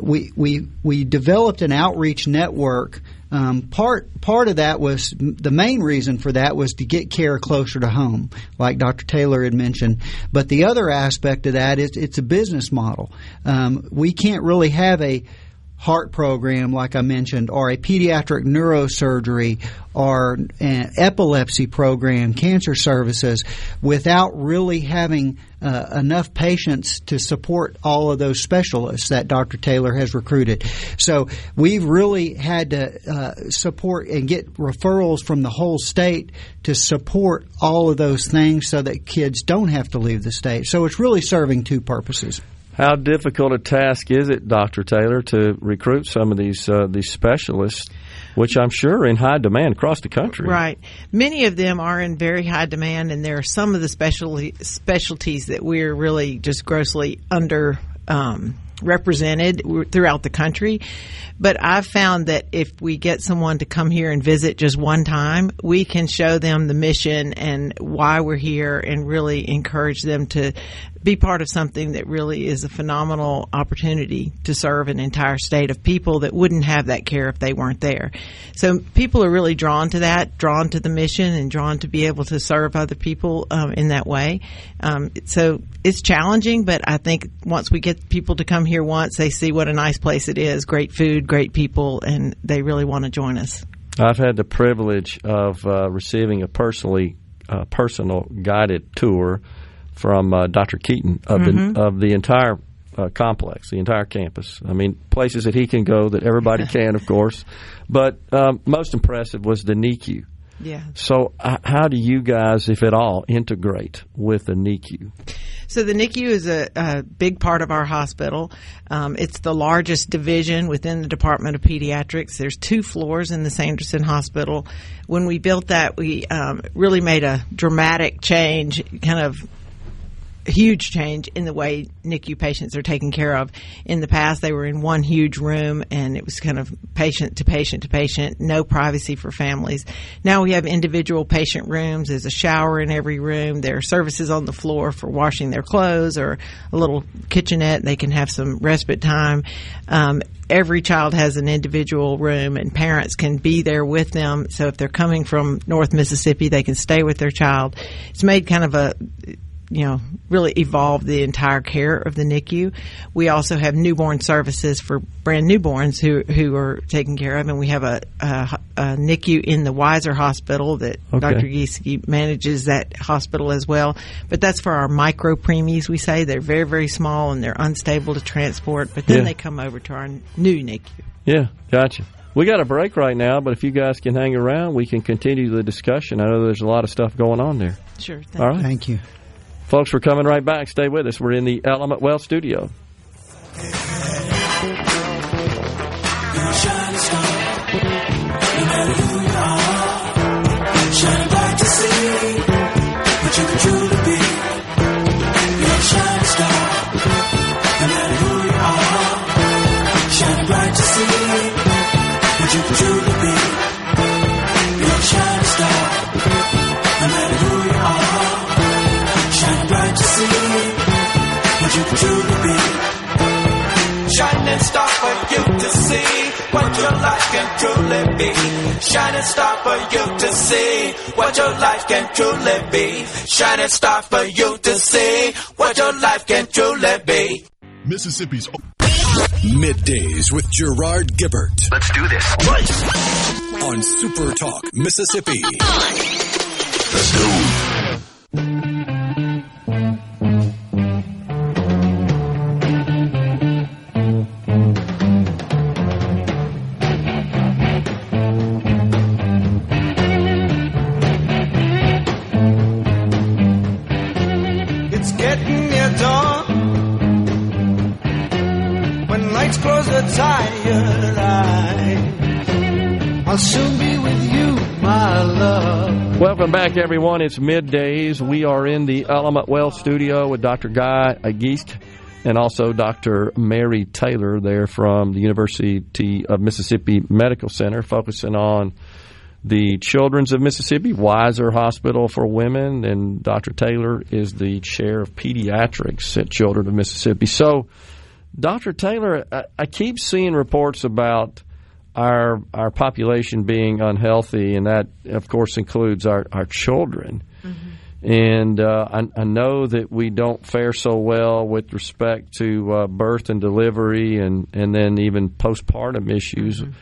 we developed an outreach network. Part of that was, the main reason for that was to get care closer to home, like Dr. Taylor had mentioned. But the other aspect of that is it's a business model. We can't really have a heart program, like I mentioned, or a pediatric neurosurgery or an epilepsy program, cancer services, without really having enough patients to support all of those specialists that Dr. Taylor has recruited. So we've really had to support and get referrals from the whole state to support all of those things so that kids don't have to leave the state. So it's really serving two purposes. How difficult a task is it, Dr. Taylor, to recruit some of these specialists, which I'm sure are in high demand across the country? Right. Many of them are in very high demand, and there are some of the specialties that we're really just grossly under represented throughout the country. But I've found that if we get someone to come here and visit just one time, we can show them the mission and why we're here and really encourage them to be part of something that really is a phenomenal opportunity to serve an entire state of people that wouldn't have that care if they weren't there. So people are really drawn to that, drawn to the mission, and drawn to be able to serve other people in that way. So it's challenging, but I think once we get people to come here once, they see what a nice place it is, great food, great people, and they really want to join us. I've had the privilege of receiving a personal guided tour from Dr. Keaton of the entire complex, the entire campus. I mean, places that he can go that everybody can, of course. But most impressive was the NICU. Yeah. So how do you guys, if at all, integrate with the NICU? So the NICU is a big part of our hospital. It's the largest division within the Department of Pediatrics. There's 2 floors in the Sanderson Hospital. When we built that, we really made a dramatic change, kind of huge change in the way NICU patients are taken care of. In the past, they were in one huge room, and it was kind of patient to patient to patient, no privacy for families. Now we have individual patient rooms. There's a shower in every room. There are services on the floor for washing their clothes, or a little kitchenette. They can have some respite time. Every child has an individual room, and parents can be there with them. So if they're coming from North Mississippi, they can stay with their child. It's made kind of really evolved the entire care of the NICU. We also have newborn services for brand newborns who are taken care of, and we have a NICU in the Weiser Hospital that Dr. Giesecke manages that hospital as well. But that's for our micro preemies, we say. They're very, very small and they're unstable to transport, but then they come over to our new NICU. Yeah, gotcha. We got a break right now, but if you guys can hang around, we can continue the discussion. I know there's a lot of stuff going on there. Sure. All right. Thank you. Folks, we're coming right back. Stay with us. We're in the Element Well studio. Shining star for you to see what your life can truly be. Shining star for you to see what your life can truly be. Shining star for you to see what your life can truly be. Mississippi's Middays with Gerard Gibert. Let's do this. On SuperTalk Mississippi. Let's go. Close the tired eyes. I'll soon be with you, my love. Welcome back, everyone. It's Middays. We are in the Element Well studio with Dr. Guy Giesecke and also Dr. Mary Taylor there from the University of Mississippi Medical Center, focusing on the Children's of Mississippi, Weiser Hospital for Women, and Dr. Taylor is the chair of pediatrics at Children of Mississippi. So, Dr. Taylor, I keep seeing reports about our population being unhealthy, and that, of course, includes our children. Mm-hmm. And I know that we don't fare so well with respect to birth and delivery and then even postpartum issues. Mm-hmm.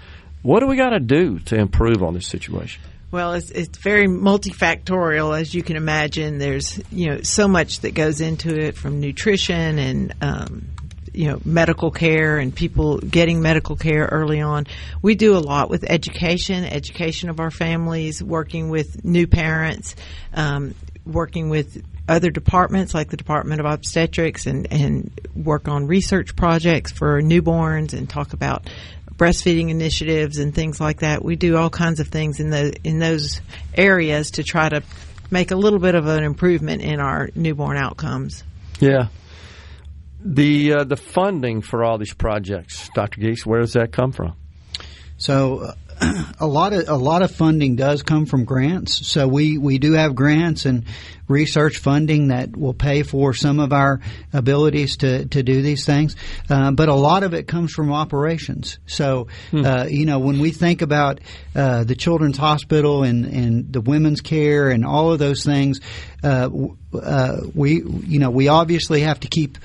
What do we got to do to improve on this situation? Well, it's very multifactorial, as you can imagine. There's so much that goes into it, from nutrition and medical care and people getting medical care early on. We do a lot with education of our families, working with new parents, working with other departments like the Department of Obstetrics, and work on research projects for newborns and talk about breastfeeding initiatives and things like that. We do all kinds of things in those areas to try to make a little bit of an improvement in our newborn outcomes. Yeah. The funding for all these projects, Dr. Giesecke, where does that come from? So a lot of funding does come from grants. So we do have grants and research funding that will pay for some of our abilities to do these things. But a lot of it comes from operations. So, when we think about the Children's Hospital and the women's care and all of those things, we obviously have to keep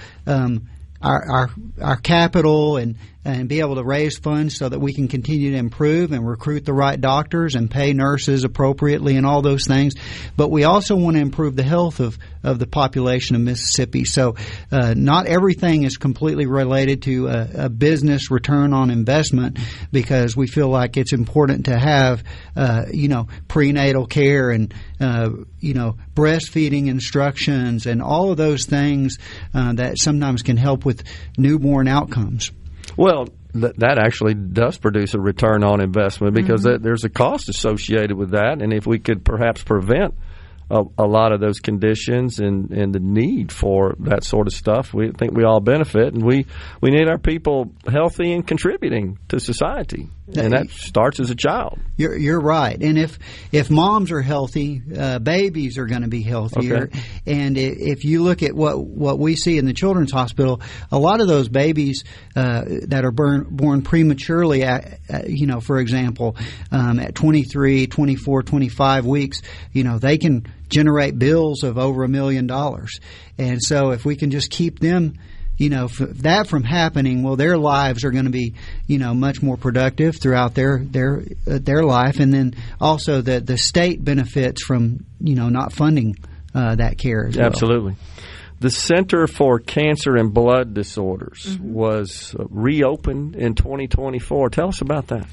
our capital and be able to raise funds so that we can continue to improve and recruit the right doctors and pay nurses appropriately and all those things. But we also want to improve the health of the population of Mississippi. So not everything is completely related to a business return on investment, because we feel like it's important to have prenatal care and breastfeeding instructions and all of those things that sometimes can help with newborn outcomes. Well, that actually does produce a return on investment, because there's a cost associated with that. And if we could perhaps prevent a lot of those conditions and the need for that sort of stuff, we think we all benefit. And we need our people healthy and contributing to society. And that starts as a child. You're right. And if moms are healthy, babies are going to be healthier. Okay. And if you look at what we see in the Children's Hospital, a lot of those babies that are born prematurely, for example, at 23, 24, 25 weeks, they can generate bills of over $1 million. And so if we can just keep them that from happening, well, their lives are going to be, much more productive throughout their life. And then also the state benefits from, not funding that care as well. Absolutely. The Center for Cancer and Blood Disorders was reopened in 2024. Tell us about that.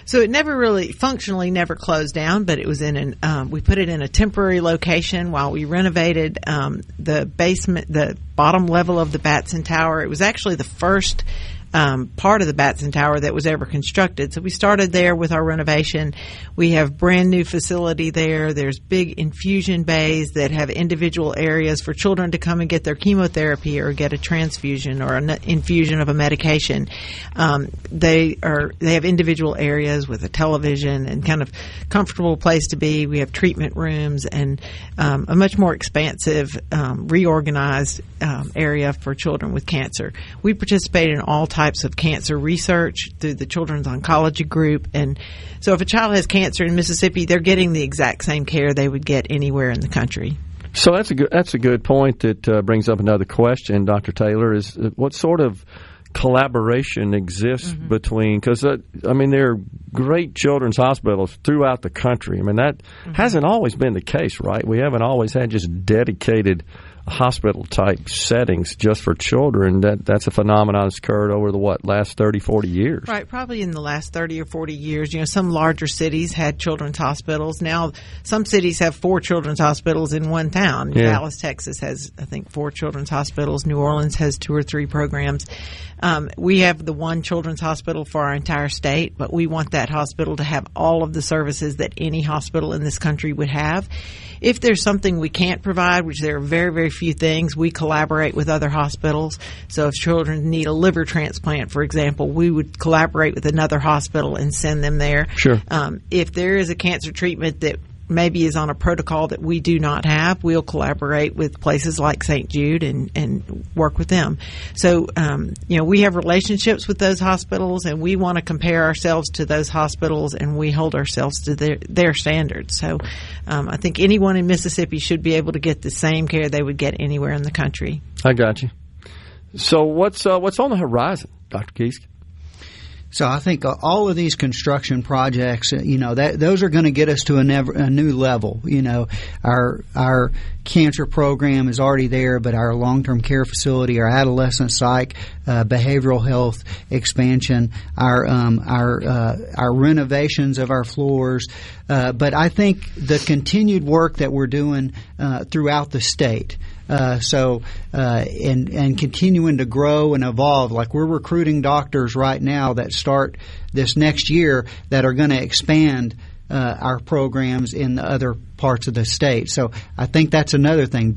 So it functionally never closed down, but it was we put it in a temporary location while we renovated the basement, the bottom level of the Batson Tower. It was actually the first part of the Batson Tower that was ever constructed. So we started there with our renovation. We have brand new facility there. There's big infusion bays that have individual areas for children to come and get their chemotherapy or get a transfusion or an infusion of a medication. They have individual areas with a television and kind of comfortable place to be. We have treatment rooms and a much more expansive, reorganized area for children with cancer. We participate in all types of cancer research through the Children's Oncology Group. And so if a child has cancer in Mississippi, they're getting the exact same care they would get anywhere in the country. So that's a good point that brings up another question, Dr. Taylor, is what sort of collaboration exists between, because there are great children's hospitals throughout the country. That hasn't always been the case, right? We haven't always had just dedicated hospital type settings just for children. That's a phenomenon that's occurred over the last 30, 40 years. Right, probably in the last 30 or 40 years. Some larger cities had children's hospitals. Now some cities have 4 children's hospitals in one town. Yeah. Dallas, Texas has, I think, 4 children's hospitals. New Orleans has 2 or 3 programs. We have the one children's hospital for our entire state, but we want that hospital to have all of the services that any hospital in this country would have. If there's something we can't provide, which there are very, very few things, we collaborate with other hospitals. So if children need a liver transplant, for example, we would collaborate with another hospital and send them there. Sure. If there is a cancer treatment that maybe is on a protocol that we do not have, we'll collaborate with places like St. Jude and work with them. So, we have relationships with those hospitals, and we want to compare ourselves to those hospitals, and we hold ourselves to their standards. So, I think anyone in Mississippi should be able to get the same care they would get anywhere in the country. I got you. So, what's on the horizon, Dr. Giesecke? So I think all of these construction projects, those are going to get us to a new level. Our cancer program is already there, but our long-term care facility, our adolescent psych, behavioral health expansion, our renovations of our floors. But I think the continued work that we're doing throughout the state. And continuing to grow and evolve. Like we're recruiting doctors right now that start this next year that are going to expand our programs in the other parts of the state. So I think that's another thing,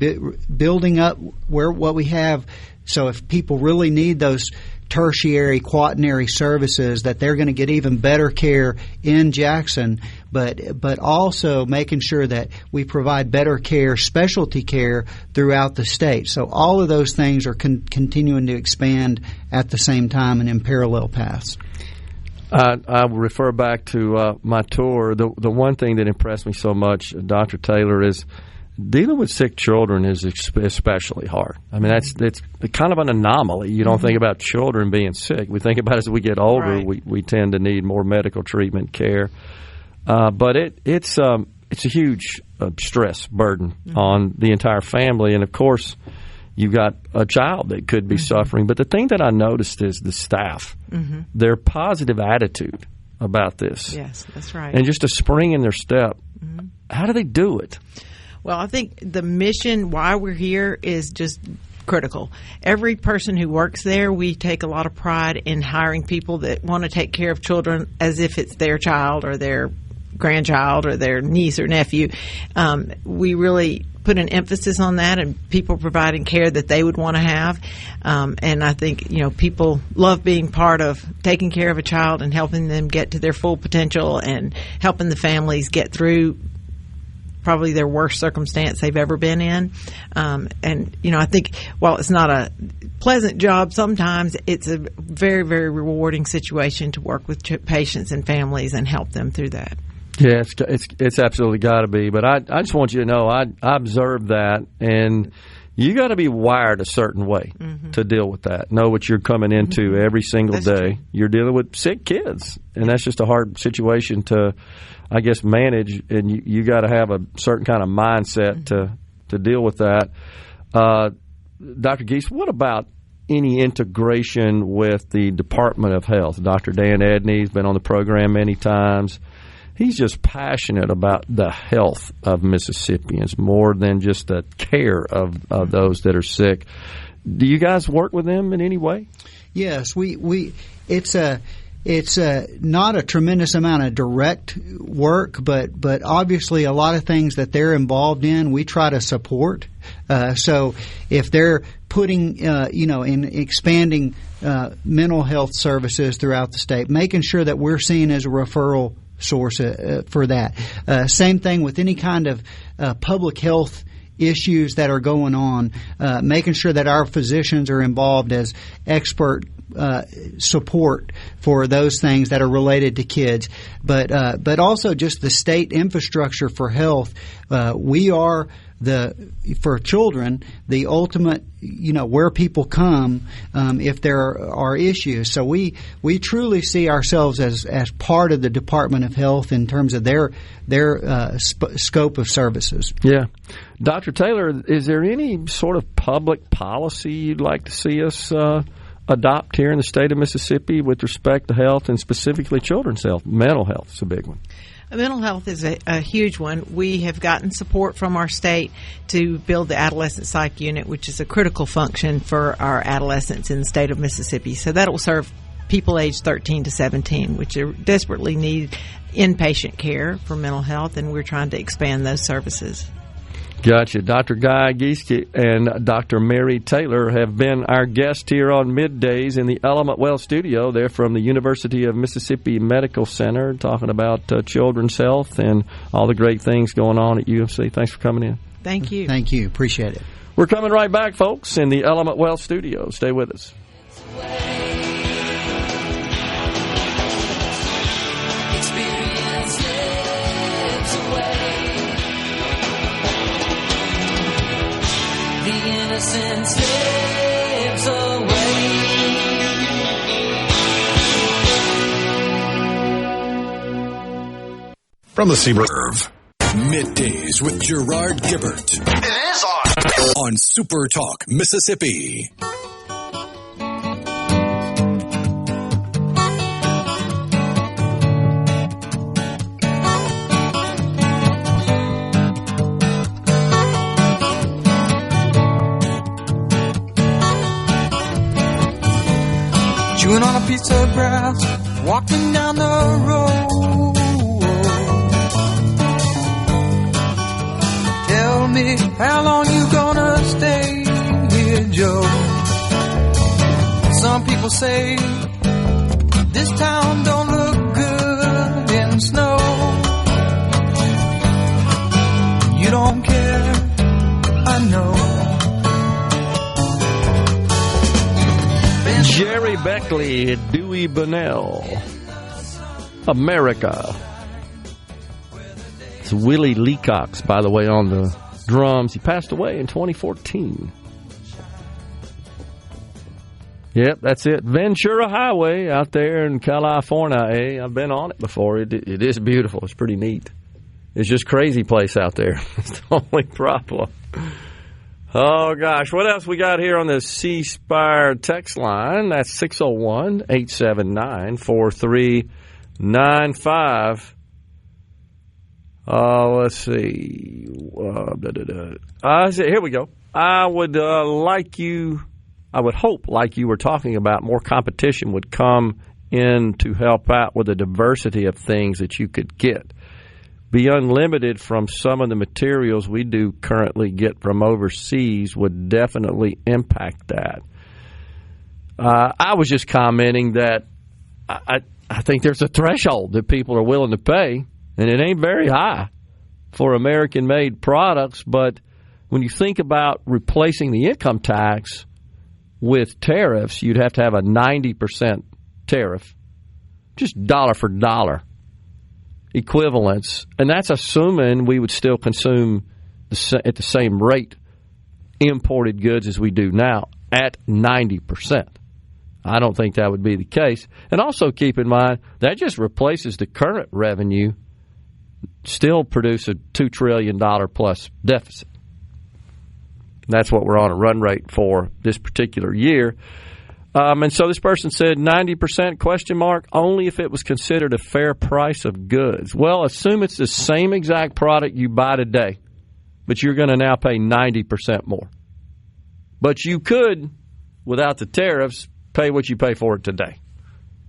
building up what we have. So if people really need those tertiary, quaternary services, that they're going to get even better care in Jackson, but also making sure that we provide better care, specialty care throughout the state. So all of those things are continuing to expand at the same time and in parallel paths. I refer back to my tour. The one thing that impressed me so much, Dr. Taylor, is dealing with sick children is especially hard. I mean, it's kind of an anomaly. You don't think about children being sick. We think about it as we get older. Right. We tend to need more medical treatment care. But it's a huge stress burden on the entire family. And, of course, you've got a child that could be suffering. But the thing that I noticed is the staff, their positive attitude about this. Yes, that's right. And just a spring in their step. How do they do it? Well, I think the mission, why we're here, is just critical. Every person who works there, we take a lot of pride in hiring people that want to take care of children as if it's their child or their grandchild or their niece or nephew. We really put an emphasis on that, and people providing care that they would want to have. And I think, people love being part of taking care of a child and helping them get to their full potential and helping the families get through probably their worst circumstance they've ever been in. And, I think while it's not a pleasant job, sometimes it's a very, very rewarding situation to work with patients and families and help them through that. Yeah, it's absolutely got to be. But I just want you to know, I observed that, and you got to be wired a certain way to deal with that. Know what you're coming into every single day. True. You're dealing with sick kids, and that's just a hard situation to, I guess, manage. And you got to have a certain kind of mindset to deal with that. Dr. Gies, what about any integration with the Department of Health? Dr. Dan Edney's been on the program many times. He's just passionate about the health of Mississippians more than just the care of those that are sick. Do you guys work with them in any way? Yes, it's not a tremendous amount of direct work, but obviously a lot of things that they're involved in, we try to support. So if they're putting, in expanding mental health services throughout the state, making sure that we're seen as a referral source for that. Same thing with any kind of public health issues that are going on, making sure that our physicians are involved as expert support for those things that are related to kids, but also just the state infrastructure for health. We are for children, the ultimate, where people come if there are issues. So we truly see ourselves as part of the Department of Health in terms of their scope of services. Yeah. Dr. Taylor, is there any sort of public policy you'd like to see us adopt here in the state of Mississippi with respect to health, and specifically children's health? Mental health is a big one. Mental health is a huge one. We have gotten support from our state to build the adolescent psych unit, which is a critical function for our adolescents in the state of Mississippi. So that will serve people aged 13 to 17, which desperately need inpatient care for mental health, and we're trying to expand those services. Gotcha. Dr. Guy Giesecke and Dr. Mary Taylor have been our guests here on Middays in the Element Well studio. They're from the University of Mississippi Medical Center, talking about children's health and all the great things going on at UMC. Thanks for coming in. Thank you. Thank you. Appreciate it. We're coming right back, folks, in the Element Well studio. Stay with us. Innocence slips away. From the Seabird, Middays with Gerard Gibert. It is on SuperTalk Mississippi. Chewing on a piece of grass, walking down the road. me, how long you gonna stay here, Joe? Some people say this town don't look good in snow. You don't care, I know. Jerry Beckley, Dewey Bunnell, America. It's Willie Leacox, by the way, on the drums. He passed away in 2014. Yep, that's it. Ventura Highway out there in California. I've been on it before. It is beautiful. It's pretty neat. It's just crazy place out there. It's the only problem. Oh, gosh. What else we got here on the C Spire text line? That's 601-879-4395. Let's see. Here we go. I would hope, like you were talking about, more competition would come in to help out with the diversity of things that you could get. Be unlimited from some of the materials we do currently get from overseas would definitely impact that. I was just commenting that I think there's a threshold that people are willing to pay, and it ain't very high for American-made products. But when you think about replacing the income tax with tariffs, you'd have to have a 90% tariff, just dollar for dollar equivalents, and that's assuming we would still consume at the same rate imported goods as we do now at 90%. I don't think that would be the case. And also keep in mind, that just replaces the current revenue, still produce a $2 trillion plus deficit. That's what we're on a run rate for this particular year. And so this person said 90% question mark, only if it was considered a fair price of goods. Well, assume it's the same exact product you buy today, but you're going to now pay 90% more. But you could, without the tariffs, pay what you pay for it today.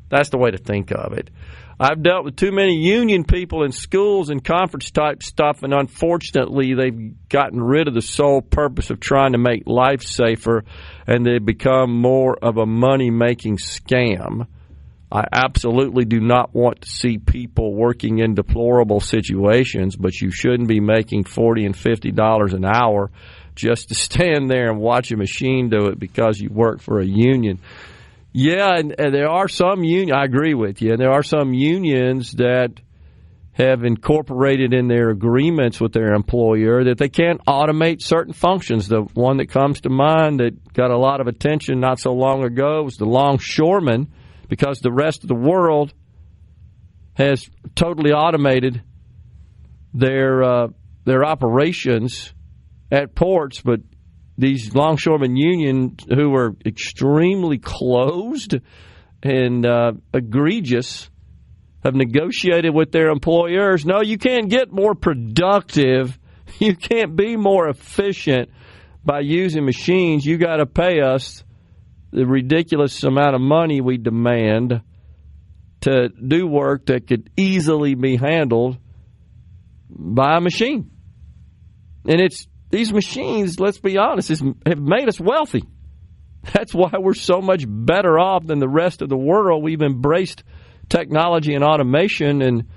That's the way to think of it. I've dealt with too many union people in schools and conference type stuff, and unfortunately they've gotten rid of the sole purpose of trying to make life safer, and they've become more of a money-making scam. I absolutely do not want to see people working in deplorable situations, but you shouldn't be making $40 and $50 an hour just to stand there and watch a machine do it because you work for a union. Yeah, and there are some unions, I agree with you, and there are some unions that have incorporated in their agreements with their employer that they can't automate certain functions. The one that comes to mind that got a lot of attention not so long ago was the longshoremen, because the rest of the world has totally automated their operations at ports, but these longshoremen unions, who are extremely closed and egregious, have negotiated with their employers. No, you can't get more productive. You can't be more efficient by using machines. You got to pay us the ridiculous amount of money we demand to do work that could easily be handled by a machine. And these machines, let's be honest, have made us wealthy. That's why we're so much better off than the rest of the world. We've embraced technology and automation, and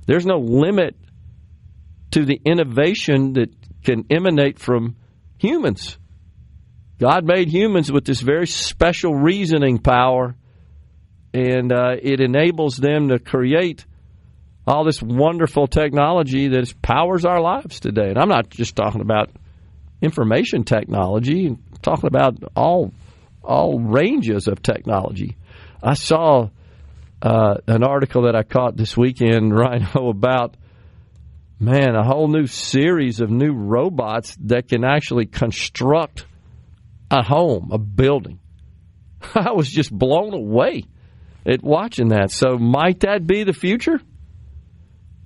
there's no limit to the innovation that can emanate from humans. God made humans with this very special reasoning power, and it enables them to create all this wonderful technology that powers our lives today. And I'm not just talking about information technology. I'm talking about all ranges of technology. I saw an article that I caught this weekend, Rhino, about, a whole new series of new robots that can actually construct a home, a building. I was just blown away at watching that. So might that be the future?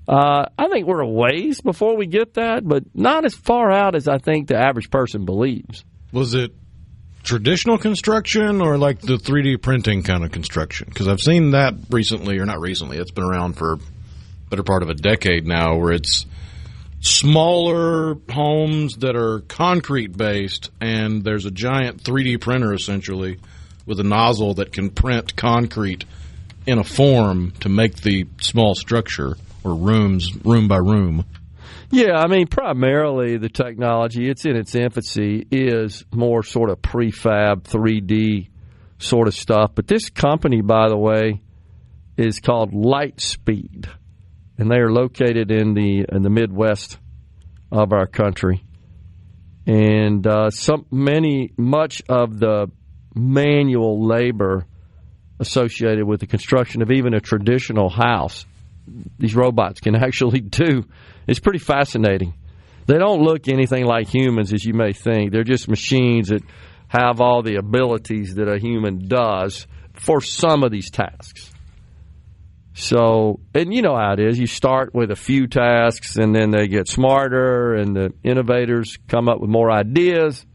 I think we're a ways before we get that, but not as far out as I think the average person believes. Was it traditional construction or like the 3D printing kind of construction? Because I've seen that recently, or not recently, it's been around for a better part of a decade now, where it's smaller homes that are concrete based, and there's a giant 3D printer essentially with a nozzle that can print concrete in a form to make the small structure or rooms room by room. Yeah, I mean, primarily the technology, it's in its infancy, is more sort of prefab 3D sort of stuff. But this company, by the way, is called Lightspeed, and they are located in the Midwest of our country. And much of the manual labor associated with the construction of even a traditional house, these robots can actually do. It's pretty fascinating. They don't look anything like humans, as you may think. They're just machines that have all the abilities that a human does for some of these tasks. So, and you know how it is. You start with a few tasks, and then they get smarter, and the innovators come up with more ideas.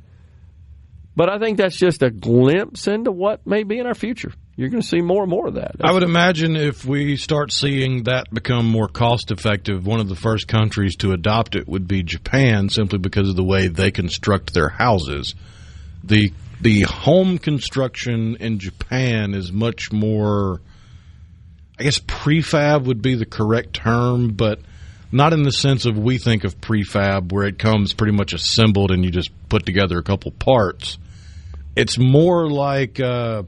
But I think that's just a glimpse into what may be in our future. You're going to see more and more of that. I would imagine if we start seeing that become more cost-effective, one of the first countries to adopt it would be Japan, simply because of the way they construct their houses. The home construction in Japan is much more, I guess prefab would be the correct term, but not in the sense of we think of prefab where it comes pretty much assembled and you just put together a couple parts. It's more like a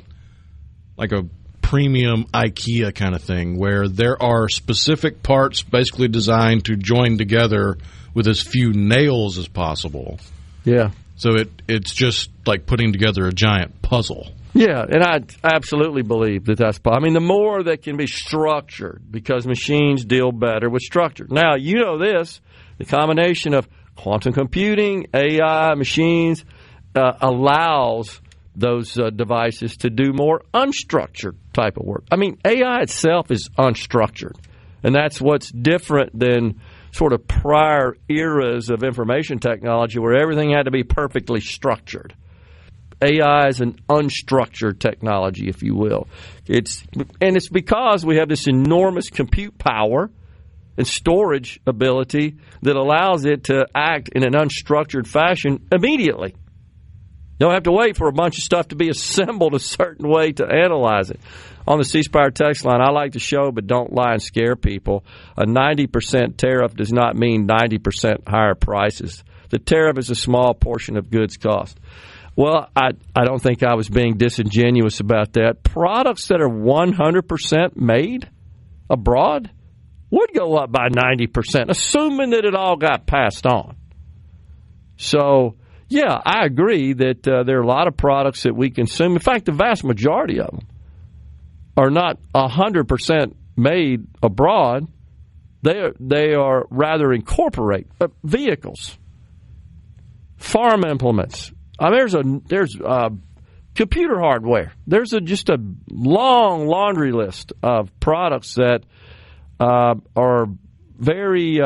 premium IKEA kind of thing where there are specific parts basically designed to join together with as few nails as possible. Yeah. So it's just like putting together a giant puzzle. Yeah, and I absolutely believe that that's possible. I mean, the more that can be structured, because machines deal better with structure. Now, you know this, the combination of quantum computing, AI, machines, allows those devices to do more unstructured type of work. I mean, AI itself is unstructured, and that's what's different than sort of prior eras of information technology where everything had to be perfectly structured. AI is an unstructured technology, if you will. It's because we have this enormous compute power and storage ability that allows it to act in an unstructured fashion immediately. You don't have to wait for a bunch of stuff to be assembled a certain way to analyze it. On the C Spire text line, I like to show but don't lie and scare people. A 90% tariff does not mean 90% higher prices. The tariff is a small portion of goods cost. Well, I don't think I was being disingenuous about that. Products that are 100% made abroad would go up by 90%, assuming that it all got passed on. So, yeah, I agree that there are a lot of products that we consume. In fact, the vast majority of them are not 100% made abroad. They are rather incorporate vehicles, farm implements. There's computer hardware. There's just a long laundry list of products that are very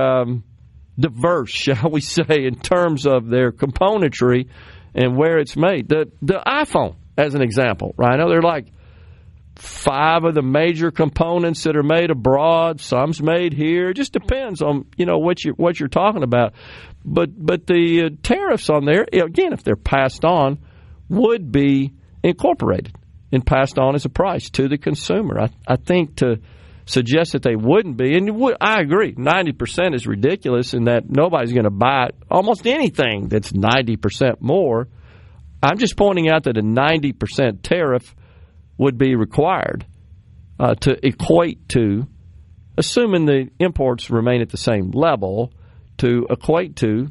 diverse, shall we say, in terms of their componentry and where it's made. The iPhone, as an example, right? I know there are like 5 of the major components that are made abroad. Some's made here. It just depends on what you're talking about. But the tariffs on there, again, if they're passed on, would be incorporated and passed on as a price to the consumer. I think to suggest that they wouldn't be, and I agree, 90% is ridiculous in that nobody's going to buy almost anything that's 90% more. I'm just pointing out that a 90% tariff would be required to equate to, assuming the imports remain at the same level, to equate to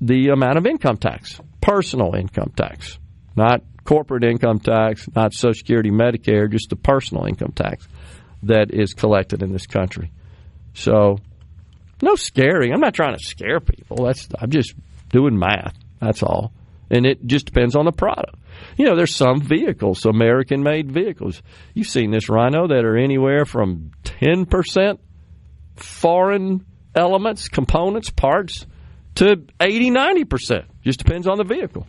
the amount of income tax, personal income tax, not corporate income tax, not Social Security, Medicare, just the personal income tax that is collected in this country. So, no scaring. I'm not trying to scare people. I'm just doing math. That's all. And it just depends on the product. There's some vehicles, American-made vehicles. You've seen this, Rhino, that are anywhere from 10% foreign elements, components, parts, to 80-90%. Just depends on the vehicle.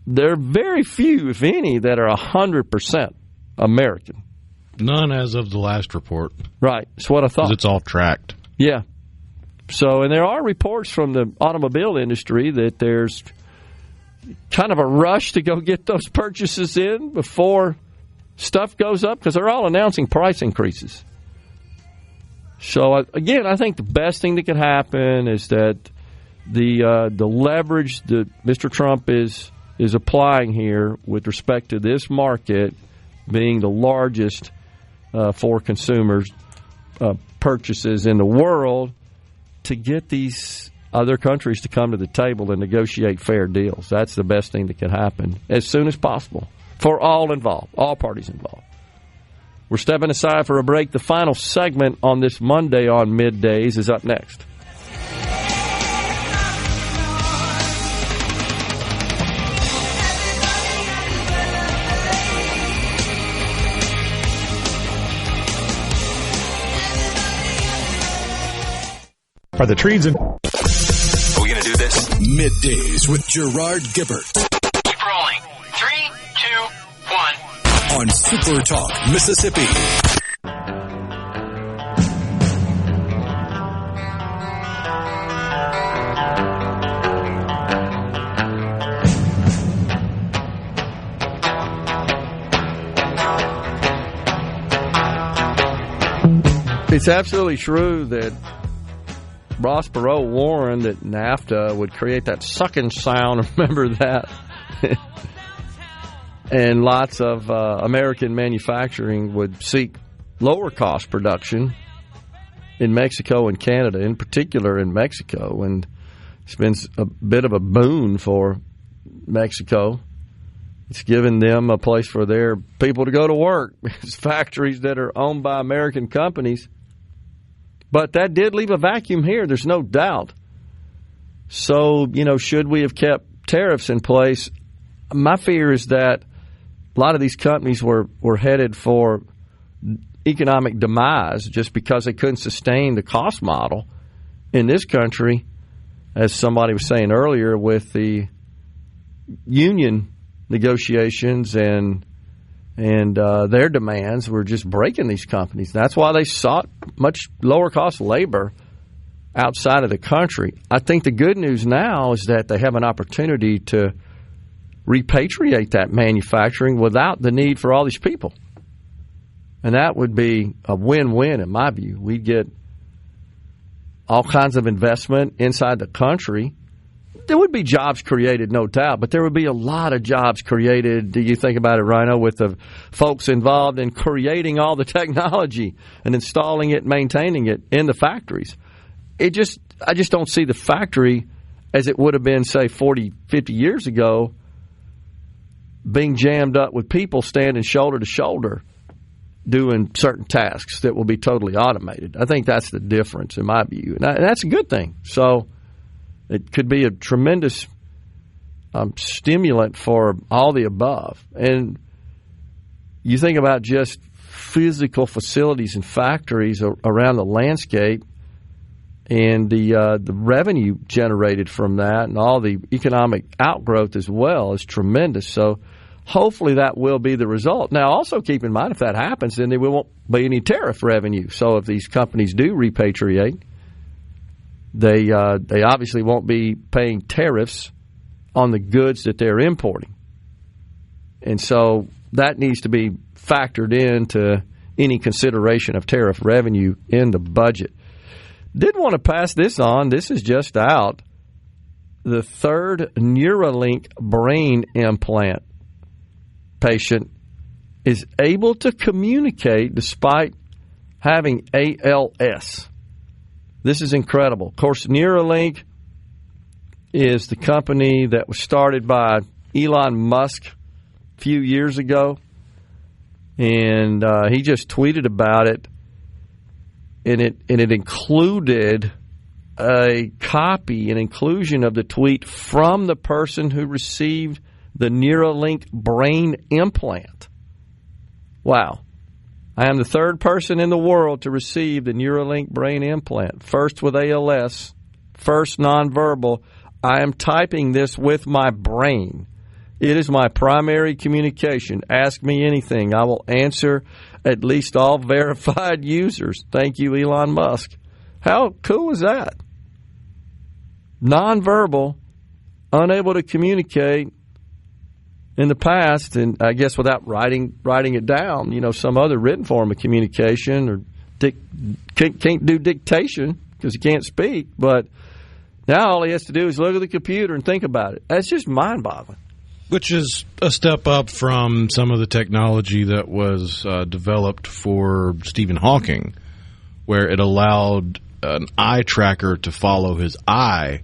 There are very few, if any, that are 100% American. None as of the last report. Right. That's what I thought. 'Cause it's all tracked. Yeah. So, and there are reports from the automobile industry that there's kind of a rush to go get those purchases in before stuff goes up because they're all announcing price increases. So, again, I think the best thing that could happen is that the leverage that Mr. Trump is applying here with respect to this market being the largest for consumers purchases in the world to get these other countries to come to the table and negotiate fair deals. That's the best thing that can happen as soon as possible for all involved, all parties involved. We're stepping aside for a break. The final segment on this Monday on Middays is up next. Are the trees in... Are we going to do this? Middays with Gerard Gibert. Keep rolling. 3, 2, 1. On SuperTalk, Mississippi. It's absolutely true that Ross Perot warned that NAFTA would create that sucking sound. Remember that? And lots of American manufacturing would seek lower cost production in Mexico and Canada, in particular in Mexico. And it's been a bit of a boon for Mexico. It's given them a place for their people to go to work. It's factories that are owned by American companies. But that did leave a vacuum here, there's no doubt. So, should we have kept tariffs in place? My fear is that a lot of these companies were headed for economic demise just because they couldn't sustain the cost model in this country, as somebody was saying earlier, with the union negotiations and their demands were just breaking these companies. That's why they sought much lower cost labor outside of the country. I think the good news now is that they have an opportunity to repatriate that manufacturing without the need for all these people. And that would be a win-win in my view. We'd get all kinds of investment inside the country. There would be jobs created, no doubt, but there would be a lot of jobs created. Do you think about it, Rhino, with the folks involved in creating all the technology and installing it, maintaining it in the factories? I just don't see the factory as it would have been, say, 40, 50 years ago, being jammed up with people standing shoulder to shoulder doing certain tasks that will be totally automated. I think that's the difference in my view, and that's a good thing. So it could be a tremendous stimulant for all the above. And you think about just physical facilities and factories around the landscape and the revenue generated from that and all the economic outgrowth as well is tremendous. So hopefully that will be the result. Now, also keep in mind, if that happens, then there won't be any tariff revenue. So if these companies do repatriate, they obviously won't be paying tariffs on the goods that they're importing. And so that needs to be factored into any consideration of tariff revenue in the budget. Did want to pass this on. This is just out. The third Neuralink brain implant patient is able to communicate despite having ALS. This is incredible. Of course, Neuralink is the company that was started by Elon Musk a few years ago, and he just tweeted about it, and it included an inclusion of the tweet from the person who received the Neuralink brain implant. Wow. I am the third person in the world to receive the Neuralink brain implant. First with ALS, first nonverbal. I am typing this with my brain. It is my primary communication. Ask me anything. I will answer at least all verified users. Thank you, Elon Musk. How cool is that? nonverbal, unable to communicate in the past, and I guess without writing it down, some other written form of communication, or can't do dictation because he can't speak. But now all he has to do is look at the computer and think about it. That's just mind-boggling. Which is a step up from some of the technology that was developed for Stephen Hawking, where it allowed an eye tracker to follow his eye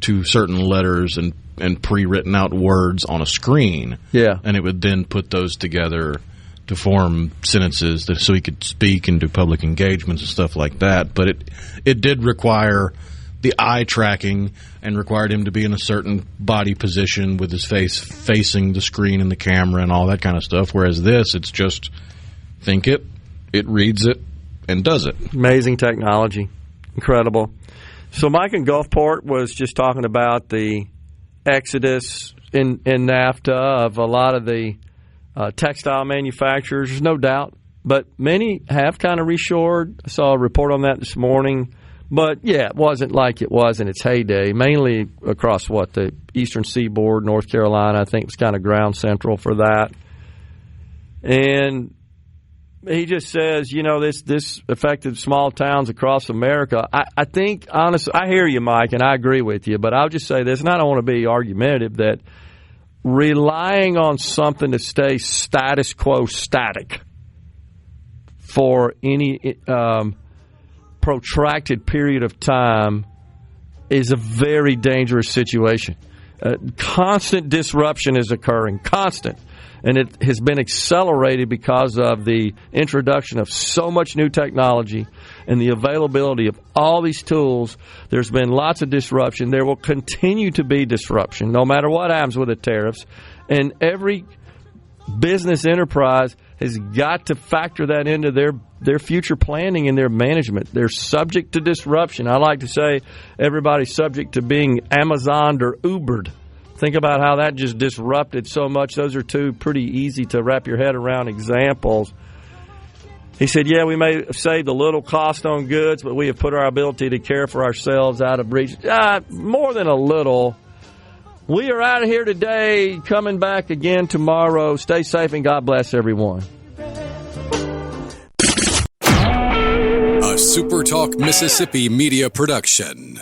to certain letters and pre-written out words on a screen. Yeah. And it would then put those together to form sentences so he could speak and do public engagements and stuff like that. But it did require the eye tracking and required him to be in a certain body position with his face facing the screen and the camera and all that kind of stuff. Whereas this, it's just think it reads it, and does it. Amazing technology. Incredible. So Mike in Gulfport was just talking about the exodus in NAFTA of a lot of the textile manufacturers. There's no doubt. But many have kind of reshored. I saw a report on that this morning. But, yeah, it wasn't like it was in its heyday, mainly across, the eastern seaboard, North Carolina. I think was kind of ground central for that. And he just says, this affected small towns across America. I think, honestly, I hear you, Mike, and I agree with you. But I'll just say this, and I don't want to be argumentative, that relying on something to stay status quo static for any protracted period of time is a very dangerous situation. Constant disruption is occurring, constant. And it has been accelerated because of the introduction of so much new technology and the availability of all these tools. There's been lots of disruption. There will continue to be disruption no matter what happens with the tariffs. And every business enterprise has got to factor that into their future planning and their management. They're subject to disruption. I like to say everybody's subject to being Amazoned or Ubered. Think about how that just disrupted so much. Those are two pretty easy to wrap your head around examples. He said, yeah, we may have saved a little cost on goods, but we have put our ability to care for ourselves out of reach. More than a little. We are out of here today, coming back again tomorrow. Stay safe and God bless everyone. A SuperTalk Mississippi media production.